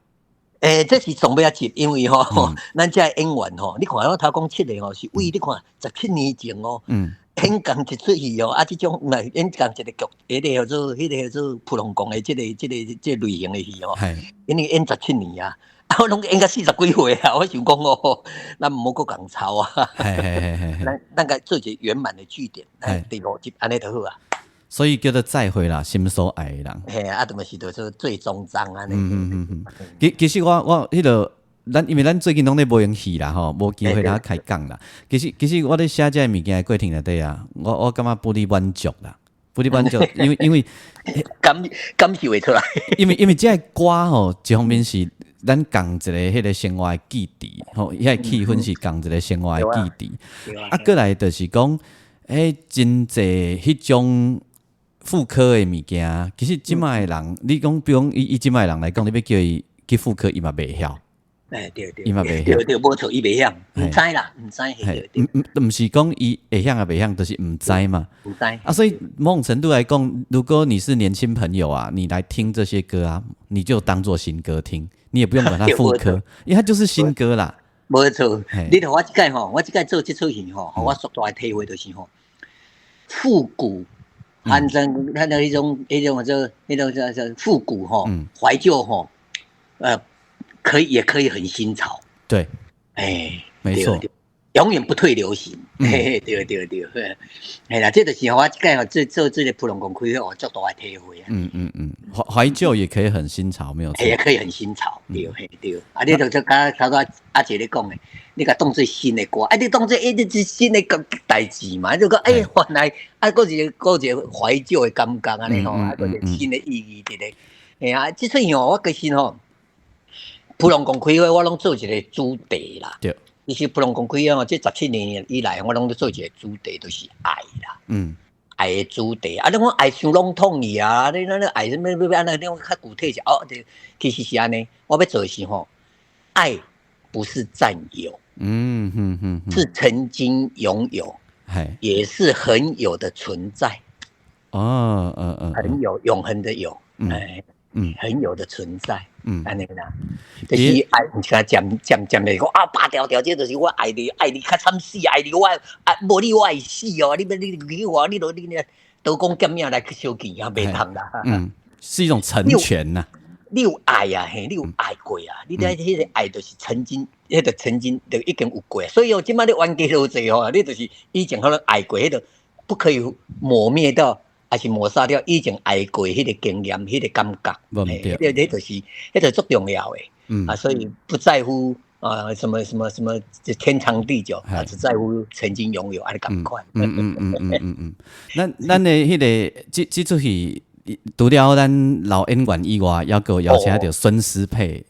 这是上尾啊集，因为吼，咱这演员吼，你看我头讲七个吼，是为你看17年前哦，演共一出戏哦，啊，这种演共一个剧，迄个叫做普龙宫的这类型的戏哦，因为演17年啊。我拢演到40几岁啊！我想讲哦，咱毋好搁共吵啊！咱个做一个圆满的句点，第5集安尼就好啊。所以叫做再会啦，心所爱的人。嘿啊，就是做最终章安尼。其实我迄个因为咱最近拢咧无用戏啦吼，无机会来开讲啦。其实我咧写这物件的过程内底啊，我感觉不离满足啦，不离满足，因为感受会出来。因为这歌吼，一方面是。咱共一个迄个生活的基地，吼，遐个气氛是共一个生活的基地。啊，过来就是讲，真侪迄种妇科的物件，其实即卖人，你讲比如以即卖人来讲，你要叫伊去妇科，伊嘛袂晓。对，伊嘛袂晓。对，无错，伊袂晓，毋知啦，毋知。毋是讲伊会晓啊袂晓，就是毋知嘛。毋知。啊，所以某种程度来讲，如果你是年轻朋友啊，你来听这些歌啊，你就当作新歌听。你也不用管它副歌，因为它就是新歌啦。没错，你看我即届吼，我即届做这出戏吼，我最大的体会就是吼，复古，反正它的迄种叫复古吼，怀旧吼，也可以很新潮。对，没错。永远不退流行，对，嘿啦，这就是我即届做这个普龙宫开会，我最大的体会啊。怀旧也可以很新潮，没有错。也可以很新潮，对。啊，你就甲头拄阿姐咧讲诶，你甲当做新的歌，你当做你是新的代志嘛，就讲原来佫一个怀旧的感觉安尼吼，佫一个新的意义伫咧。哎呀，即出戏吼，我其实吼，普龙宫开会，我拢做一个主题啦。对。其实普龙宫开会吼，这17年以来，我拢做一个主题，就是爱啦。爱的主题啊！你讲爱伤笼统去啊！你那爱什么？要安尼？你讲较具体一下哦。其实是安尼，我要做的是吼，爱不是占有，是曾经拥有，也是很有的存在。很有永恒的有，很有的存在。安尼啦，就是爱，渐来讲啊，8条，这就是我爱你较惨死，爱你我无你我会死哦！你我你都讲减命来去小见啊，袂通啦。是一种成全呐。你有爱啊，你有爱过啊，你在迄个爱就是曾经，迄个曾经就已经有过，所以即摆你冤家路济吼，你就是以前可能爱过，迄个不可以磨灭掉。还是抹杀掉以前爱过迄个经验、迄个感觉，迄就是足重要的。所以不在乎什么天长地久，只在乎曾经拥有，安尼咁快。咱的迄个这出戏，除了咱老演员以外，还佫邀请到孙思霈。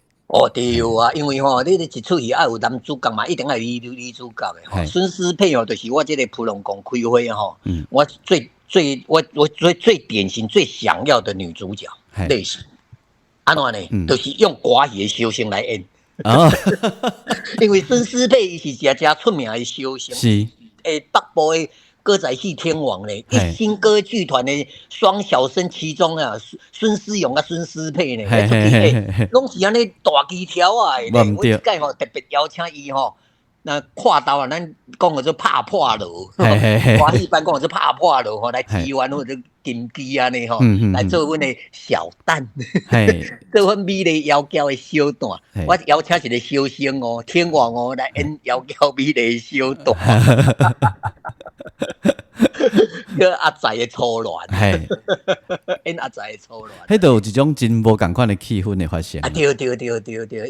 对啊，因为吼，你一出戏爱有男主角嘛，一定爱女主角的吼。孙思霈就是我这个普龙宫开会吼，我最典型、最想要的女主角类型，安怎呢？就是用歌戏的修声来演。因为孙思霈伊是真出名的修声，是北部的歌仔戏天王呢，一新歌剧团的双小生其中啊，孙思勇啊、孙思霈呢，拢是安尼大旗条啊。我即届吼特别邀请伊吼那跨刀啊，咱讲的做拍破路，华语版讲的做拍破路吼，来支援或者金鸡啊呢吼，来做阮的小蛋，做阮美丽窈窕的小蛋。我邀请一个小生哦，天王哦来演窈窕美丽的小蛋。个阿仔的初恋，演阿仔的初恋，迄度有一种真无共款的气氛的发生。啊，对，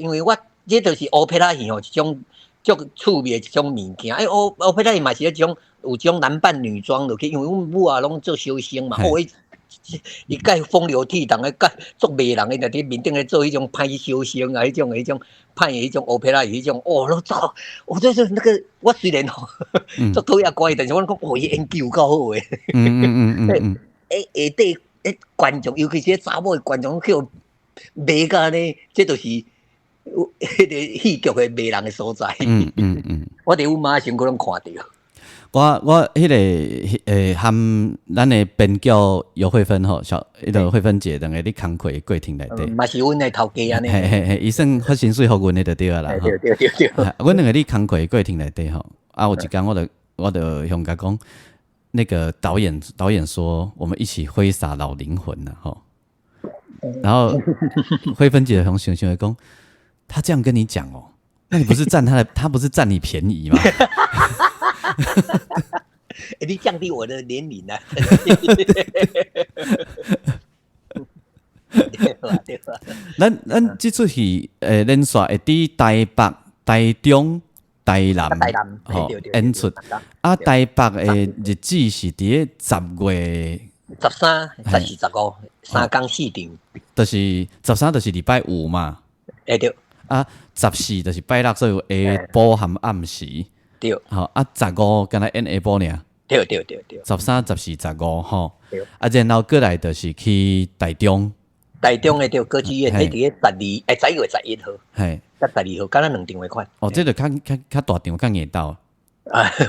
因为我这就是欧佩拉戏吼，一种足趣味的一种物件。欧佩拉戏嘛是一种有种男扮女装落去，因为阮母啊拢做小生嘛，伊介风流倜傥的，介足迷人的，在面顶咧做迄种歹小生啊，迄种歹的迄种欧佩拉迄种，我操！我就是那个，我虽然吼做讨厌怪，但是我讲伊研究够好诶。下底观众，尤其是查某的观众，叫迷甲呢，这就是迄个戏剧的迷人的所在。我伫阮妈身躯拢看到。我迄个含咱的编剧尤慧芬吼，迄个慧芬姐，两个咧工课过程内底，嘛是阮的头家安尼。伊算发薪水互阮的就对啦。对。阮两个咧工课过程内底吼，有一天我就向甲讲，那个导演说，我们一起挥洒老灵魂呐吼。然后慧芬姐很想的讲，他这样跟你讲哦，那你不是他不是占你便宜吗？你降低我的年龄啊！对吧？咱这出戏连续会伫台北、台中、台南演出。台北的日子是伫10月13、14、15 3天4场。就是13就是礼拜五嘛。对。14就是拜六，所以下晡含暗时。对，好15敢若演下晡尔。对。13、14、15吼。然后过来就是去台中。台中的歌剧院，迄伫11月11号，甲12號，敢若2場的款。这就较大场，较硬到。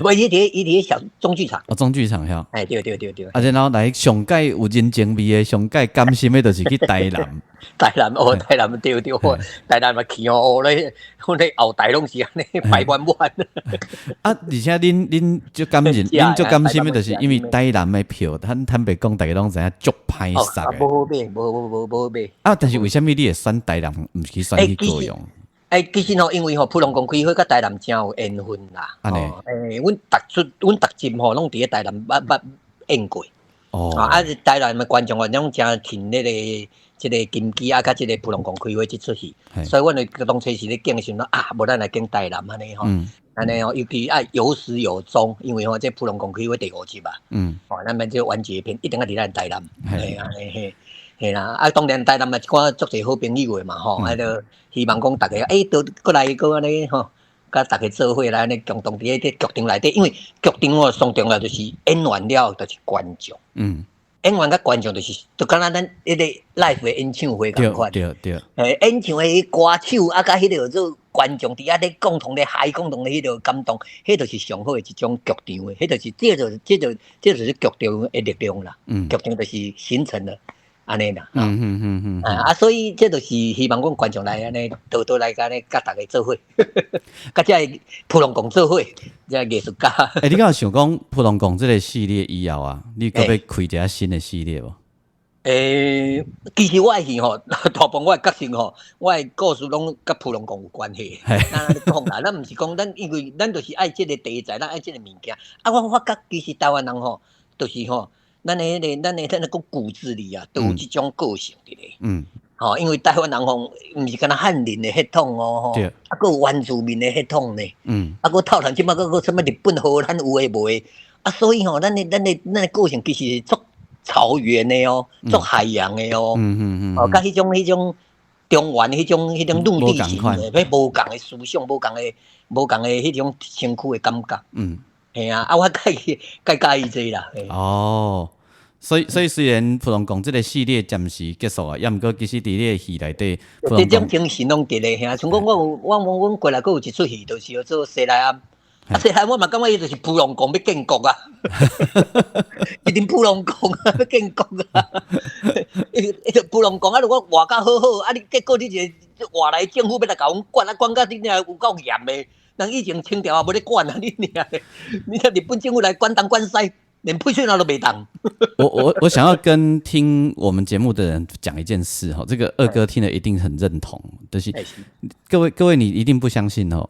我伊伫小中剧场。中剧场遐。对。然后来上届有人情味的、上届甘心的，就是去台南。台南对，台南嘛去哦，咧后台拢是安尼排满。而且恁就甘心，恁就甘心的，就是因为台南的票，坦白讲，大家拢知影足歹杀的。无好买。但是为什么你会选台南，唔去选去高雄？其实吼，因为吼普隆公开会甲台南真有缘分啦。安尼。阮逐集吼拢伫咧台南捌演过。台南的观众啊，拢真挺那个。即个金鸡啊，甲即个普隆公开会即出戏，所以阮就当初是咧竞选咯无咱来竞台南安尼吼，安尼吼，尤其有始有终，因为吼即普隆公开会第5集啊，咱们即完结篇一定要伫咱台南，嘿啦，当然台南嘛一寡足侪好朋友诶嘛吼，就希望讲大家都过来安尼吼，甲大家做伙来安尼共同伫咧剧场内底，因为剧场哦上重要就是演完了就是观众。演完甲观众就敢若咱迄个 live 的演唱会共款。对。演唱会歌手甲迄个做观众伫遐咧共同咧嗨，共同咧迄个感动，迄就是上好的一种剧场的，迄就是这就是剧场的力量啦。剧场就是形成了安尼啦。所以这就是希望讲观众来安尼，多来安尼甲大家做伙，甲这普隆公做伙，这艺术家。你敢有想讲普隆公这个系列以后啊，你可要开一个新的系列无？其实我的戏吼，大部分我的角色吼，我的故事拢甲普隆公有关系。咱讲啦，咱毋是讲咱，因为咱就是爱这个题材，咱爱这个物件。我发觉其实台湾人吼，就是吼。咱个骨子里啊，都有即种个性伫咧。因为台湾人吼，毋是敢若汉人的血统哦，还有原住民的血统呢。还透透即摆个什么日本、荷兰有诶无诶。所以吼，咱的个性其实足草原的哦，足海洋的哦。甲迄种中原迄种陆地型的，迄无共的思想，无共的迄种身躯的感觉。系我介意这啦。所以虽然普隆公这个系列暂时结束啊，也毋过其实伫你个戏内底，这种精神拢伫咧。像讲我过来佫有一出戏，就是叫做西来庵。西来我嘛感觉伊就是普隆公要建国啊，一定普隆公要建国啊。普隆公如果活甲好好，你结果你一个外来政府要来甲阮管甲你有够严的。人以前清朝也无咧管啊，你看日本政府来管东管西，连配水脑都袂当。我想要跟听我们节目的人讲一件事哈，这个二哥听了一定很认同，就是各位你一定不相信哦。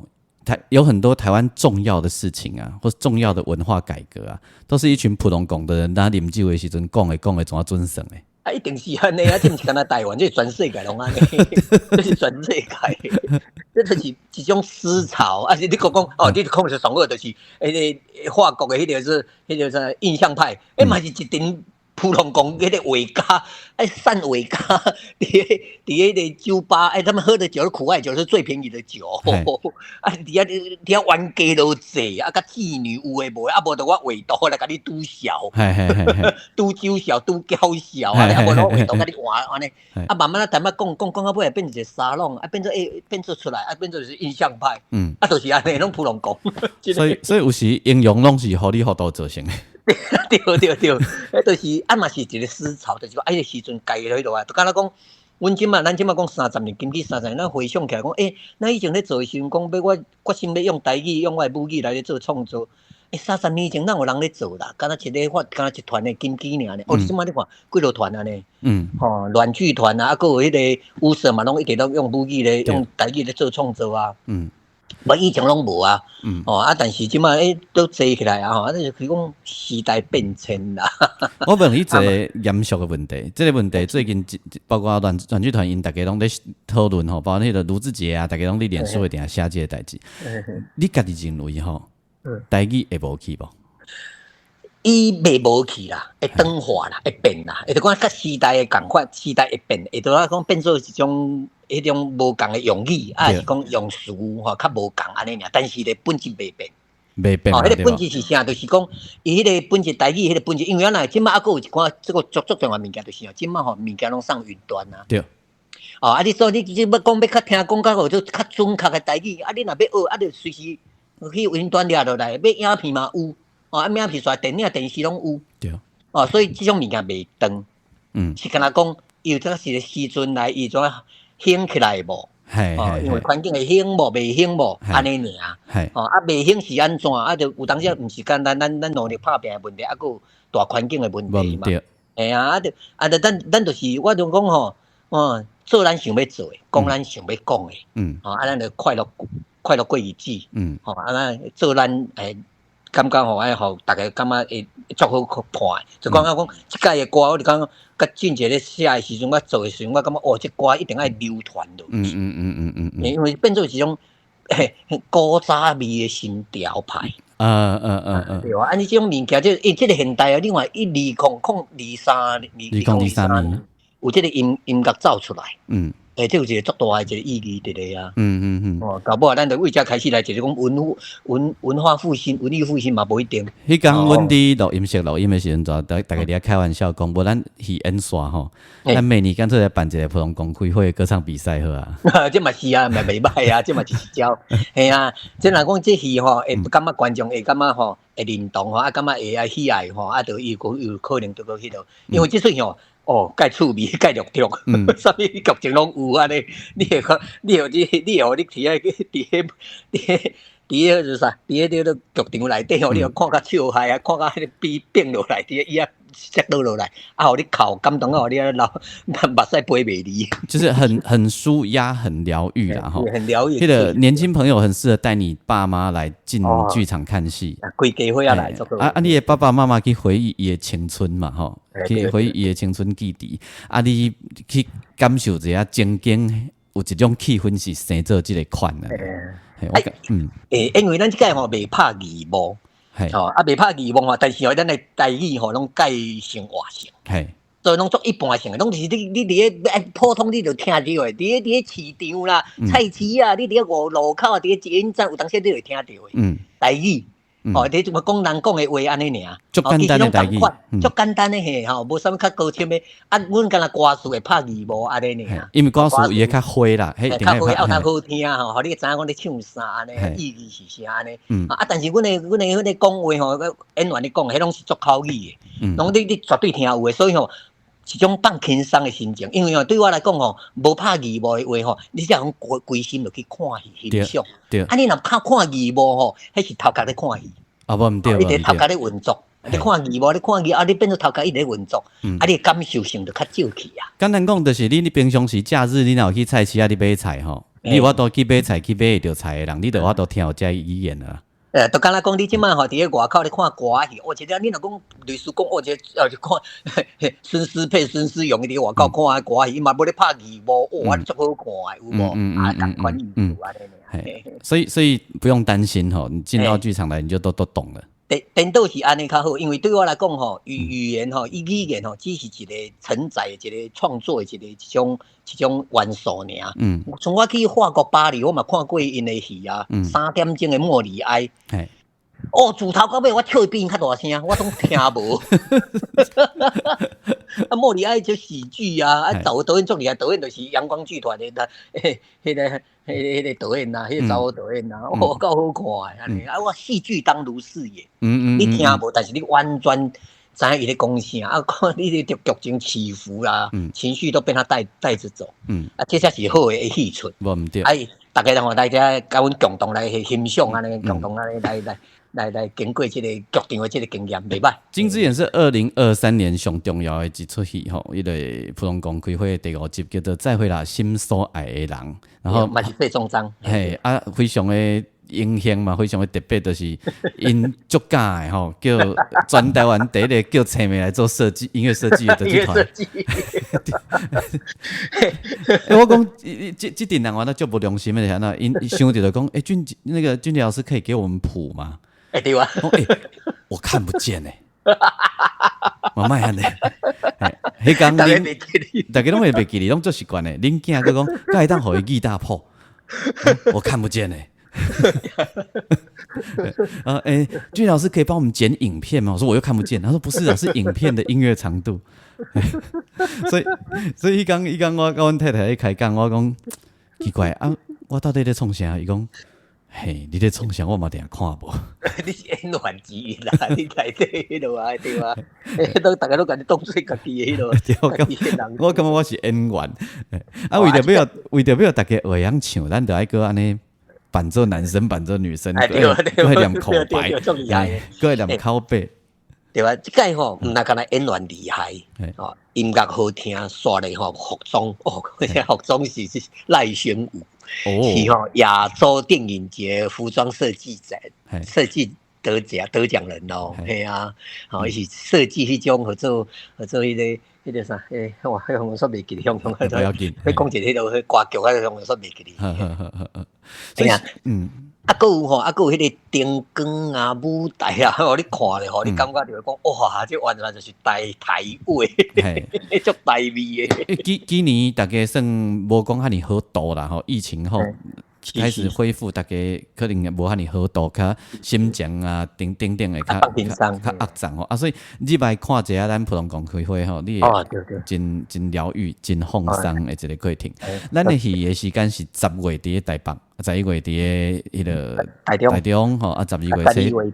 有很多台湾重要的事情啊，或是重要的文化改革啊，都是一群普通讲的人，拿啉酒的时阵讲的怎么准绳的？啊，一定是安尼啊，这不是干那台湾，这是全世界拢安尼，这是全世界，这就是一种思潮啊！你讲哦，你讲是上好，就是法国的迄个啥印象派，嘛是一群。普通讲迄个画家，散画家，伫迄个酒吧，他们喝的酒是苦艾酒，是最便宜的酒。啊，伫遐冤家都济，啊，甲妓女有诶无诶，啊，无就我画图来甲你拄潲，拄酒潲，拄娇潲，啊，无我画图甲你换安尼，啊，慢慢啊，谈啊讲到尾变成一个沙龙，啊，变做出来，啊，变做是印象派，啊，就是安尼，拢普通讲。所以有时应用拢是互你互道造成诶。对，迄就是嘛是一个思潮，就是讲迄个时阵改迄落啊，就敢若讲，咱即马讲30年，近30年，咱回想起来讲，咱以前咧做诶时阵讲，要我决心要用台语、用我诶母语来咧做创作，30年前咱有人咧做啦，敢若一个敢若一团诶金鸡尔呢，即马你看几落团啊呢？乱剧团啊，还有迄个舞社嘛，拢一直都用母语咧，用台语咧做创作啊。我以前拢无啊，但是即马都坐起来啊，就是讲时代变迁啦。我问你一个严肃的问题，这个问题最近包括乱剧团因大家拢在讨论吼，包括迄个卢志杰啊，大家拢在脸书会定写这个代志。你家己认为吼，台语会无去无？伊袂无去啦，会转化啦，会变啦，会就讲甲时代的共款，时代会变，会就讲变做一种。迄种无共的用语，是讲用词吼，较无共安尼尔，但是咧本质袂变。迄个本质是啥？就是讲，伊迄个本质台语，迄个本质，因为原来即马还有一寡这个足重要物件，就是即马物件拢上云端啊。对。你说你要讲要较听讲较就较准确的台语，你若要学，就随时去云端掠落来，要影片嘛有，影片刷电影、电视拢有。对。所以即种物件袂断。是敢若讲，有这个是时阵来，伊怎兴起来无？因为环境会兴无，袂兴无，安尼尔。袂兴是安怎？就有当时毋是简单，咱努力拍拼的问题，还有大环境的问题嘛。咱就是我就讲吼，做咱想要做的，讲咱想要讲的。咱就快乐过日子。咱做咱感觉互大家感觉会足好看，就讲即届的歌，我就讲甲俊杰咧写的时阵，我做的时阵，我感觉即歌一定爱流传落去。因为变做一种古早味的新潮派。对啊，安尼即种物件，即个现代啊，另外2023年有即个音乐走出来。这有一个足大的一个意义伫咧啊。搞不好咱就为遮开始来，就是讲文化复兴、文艺复兴嘛，无一定。迄天阮伫录音室录音的时阵，大家伫开玩笑讲，无咱去演耍吼，咱每年干脆来办一个普通公开会歌唱比赛好啊。这嘛是啊，嘛袂歹啊，这嘛是招。系啊，即若讲这戏吼，会感觉观众会感觉吼会认同吼，感觉会爱喜爱吼，就有可能得到迄落，因为即出吼。介趣味，介绿调，啥物剧情拢有安尼。你提啊，伫迄就是啥？伫迄个剧场内底吼，你看较笑嗨啊，看甲迄个笔变落来，伫伊啊摔倒落来，互你哭感动啊，互你啊流目屎飞袂离。就是很舒压、很疗愈啦吼。很疗愈。那个年轻朋友很适合带你爸妈来进剧场看戏。规家伙来。你的爸爸妈妈去回忆伊的青春嘛吼，去回忆伊的青春记忆。你去感受一下曾经有一种气氛是生做这个款的。因为咱即届吼未拍字幕，未拍字幕但是咱的台语吼拢改成话性，所以拢做一般性的，拢是你伫咧普通你就听到的，伫咧市场啦、菜市啊，你伫咧路口啊，伫咧捷运站有当时你会听到的，台语。你怎么讲人讲的话安尼尔？足简单的台语，足简单的嘿，无啥物较高深的。阮敢若歌词会拍字幕安尼尔。因为歌词伊会较花啦，较花较好听吼，互你知影讲你唱啥安尼，意义是啥安尼。但是阮的迄个讲话吼，演员咧讲，迄拢是足口语的，拢你绝对听有的，所以吼。一种放轻松的心情，因为对我来讲无拍义务的话你才用规心就去看戏欣赏。对。你若看义务迄是头壳咧看戏。无毋对，你伫头壳咧运作。你看义务，你看义你变做头壳一直运作，你感受性就较少去啊。简单讲，就是你平常时假日，你若有去菜市你买菜你有法度去买菜，去买会着菜的人，你就有法度听有这语言啊。就敢若讲你即摆伫咧外口咧看歌戏，一个你若讲类似讲，一个就看孙思邡、孙思邕伫外口看歌戏，伊嘛要咧拍义务，我足好看的，有无？同款意思安尼。所以不用担心你进到剧场来，你就都懂了。颠倒是安尼较好，因为对我来讲语言语言只是一个承载一个创作的一种元素尔。从我去法国巴黎，我嘛看过因的戏啊，3点钟的莫里哀。自头到尾我跳比因较大声，我拢听无。莫里哀就喜剧啊，导演做厉害，导演就是阳光剧团的，迄个导演呐，迄个查某导演呐，够好看的。我戏剧当如是也，你听无，但是你完全知影伊咧讲啥，看你咧剧情起伏啦，情绪都被他带着走。这才是好的戏出。无毋对。大家大家甲阮共同来欣赏安尼，共同来经过这个剧场的这个经验，袂歹。金枝演是2023年上重要的一出戏伊个普通公开会第5集叫做《再会啦，心所爱的人》，然后嘛是费仲章，非常的英雄嘛，非常的特别，就是因足假的叫全台湾第一个叫青妹来做音乐设计的剧团。我讲这点人玩的就不良心的，那因想着就讲，俊杰老师可以给我们谱吗？对啊。我看不见我卖安尼，迄讲大家拢会袂记哩，拢做习惯的。恁囝佮讲，该当互伊记大破，我看不见俊老师可以帮我们剪影片吗？我说我又看不见，他说不是是影片的音乐长度。所以伊讲我跟阮太太开讲，我讲奇怪我到底在创啥？伊讲。你在创啥？我嘛定看无。你是演员之一啦，你内底迄落啊，对吧？都大家都甲你当做家己的迄落。我感觉我是演员。为着要大家会晓唱，咱就爱个安尼扮做男生，扮做女生，搁会念口白，搁会念口白。对吧？这个毋那干那演员厉害，音乐好听，刷的服装服装是赖宣武。是亚洲电影节服装设计展设计得奖人嘿啊，伊是设计迄种合作迄个啥哇，迄个说袂记哩，不要紧，你讲一个迄个歌剧，迄个说袂记哩。所以搁有迄个灯光啊、舞台啊，你看咧，你感觉就讲哇，这完全就是台话，足台味的。今年大家算无讲遐尼好度啦，疫情后开始恢复，大家可能无遐尼好度，较心情啊、等的较压胀所以你来看一下咱普通公开会你真疗愈、真放松的一个过程。咱的戏的时间是10月伫台北。11月伫迄个台中12月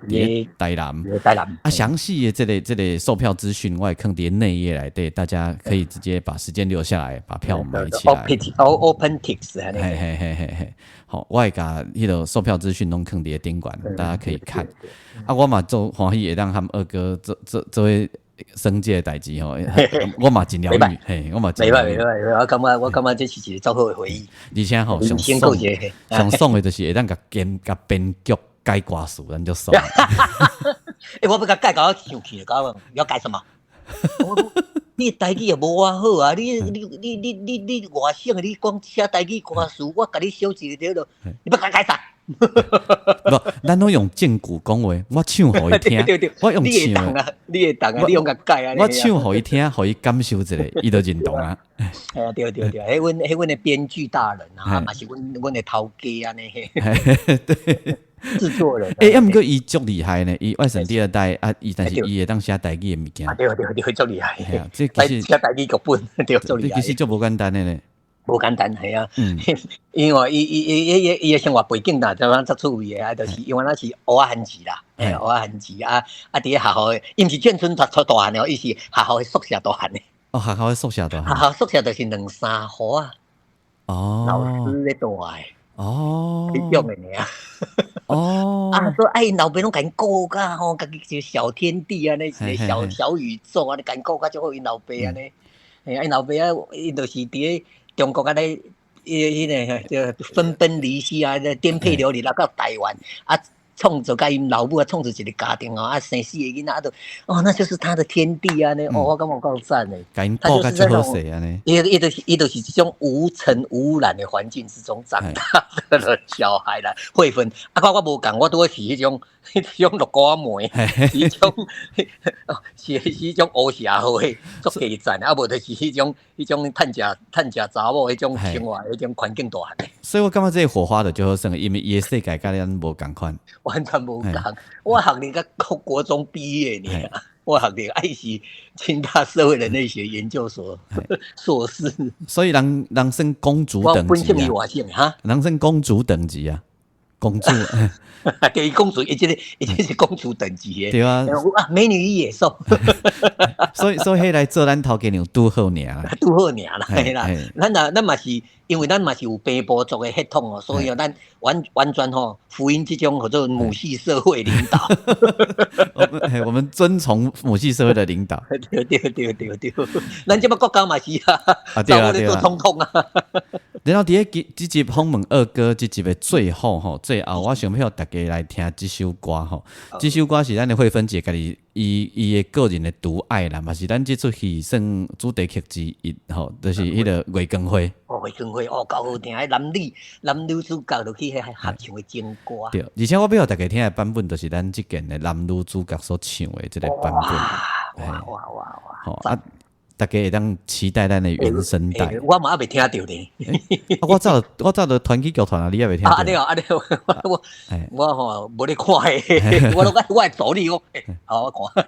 伫台南详细的这个售票资讯我也放伫内页内底，大家可以直接把时间留下来，把票买起来。OpenTix 好，我会甲迄个售票资讯拢放伫顶管，大家可以看。我嘛做欢喜会当和二哥做生计的代志我嘛真疗愈，我嘛真疗愈。我感觉这是一个足好的回忆。而且上爽的就是会当甲编剧改歌词，咱就爽。我要甲改到生气了，搞要改什么？你台语也无我好啊！你外省的，你讲写台语歌词，我甲你小一个了，你要改啥？不，咱都用正句讲话，我唱互伊听，我用唱啊，你用甲改啊，我唱互伊听，互伊感受一下，伊就认同啊。对，迄阮的编剧大人啊，嘛是阮的头家安尼。对，制作人。毋过伊足厉害呢，伊外省第二代啊，但是伊会当写台语的物件。对，足厉害。这其实写台语剧本，对，足厉害。其实足无简单的呢。无简单系啊，因为伊的生活背景啦，就讲足趣味的就是因为那是蚵仔汉字啦，蚵仔汉字伫学校的，伊毋是眷村出大汉的，伊是学校的宿舍大汉的。哦，学校的宿舍大学汉。校宿舍就是2-3户啊，老哦师咧住诶，哦迄种诶尔。哦，所以老爸拢甲因顾甲吼，家己一个小天地啊，一个小小宇宙啊，你甲因顾甲足好，因老爸安尼。因老爸因就是伫咧中国咧，迄个分崩离析啊，颠沛流离啦，到台湾创造甲因老母创造一个家庭哦，生4个囡仔那就是他的天地啊！我感觉够赞诶。甲因顾甲足好势安尼。伊就是这种无尘无染的环境之中长大的小孩啦，会分我无共，我拄是迄种绿瓜梅，迄种是迄种乌社会足低赞，无就是迄种趁食查某迄种生活迄种环境大汉。所以我感觉这个火花的就好算，因为伊的世界甲咱无共款。完全无共，我学历甲国中毕业呢，我学历还是清大社会人类学研究所硕士。所以人算公主等级啊。我本性与外性哈，人算公主等级啊，公主。对，公主，这是公主等级的。对啊，美女与野兽。所以迄来做咱头家娘拄好尔啦，拄好尔啦，嘿啦。咱嘛是，因为咱嘛是有平埔族的血统所以咱完全福音这种叫做母系社会领导。我们遵从母系社会的领导。对，咱这么国家嘛是啊，对啊，做总统啊。然后伫这集访问二哥这集的最后，我想要大家来听这首歌吼。这首歌是咱的慧芬姐家己伊的个人的独爱啦，嘛是咱这出戏算主题曲之一吼，就是迄个月光花。月光花够好听，男女主角就去迄合唱的情歌。对，而且我要互大家听的版本，就是咱这件的男女主角所唱的这个版本。哇！大家会当期待咱的原声带。我嘛还未听到呢。我早就团去剧团啊，你也未听到。我无咧看诶，我会助你我看。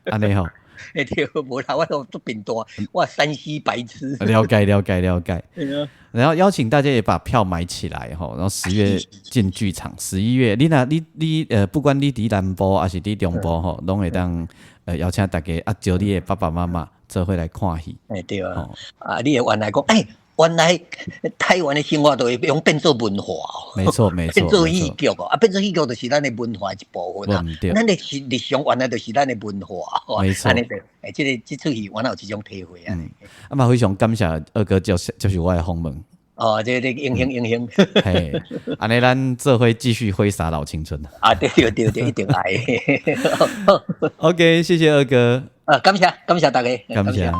安尼吼。对，无啦，我都做频大，我山西白痴。了解。然后邀请大家也把票买起来吼，然后10月进剧场，11月你不管你伫南部还是伫中部吼，拢会当邀请大家招你的爸爸妈妈做伙来看戏。对啊，你会原来讲原来台湾的生活都会用变做文化没错，变做戏剧变做戏剧就是咱的文化一部分啊。咱的日常原来就是咱的文化，没错。安尼对，这出戏原来有这种体会啊。嘛非常感谢二哥接受我的访问。这英雄。嘿，安尼咱做伙继续挥洒老青春。对，一定爱。OK， 谢谢二哥。感谢大家，感谢。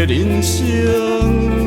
人生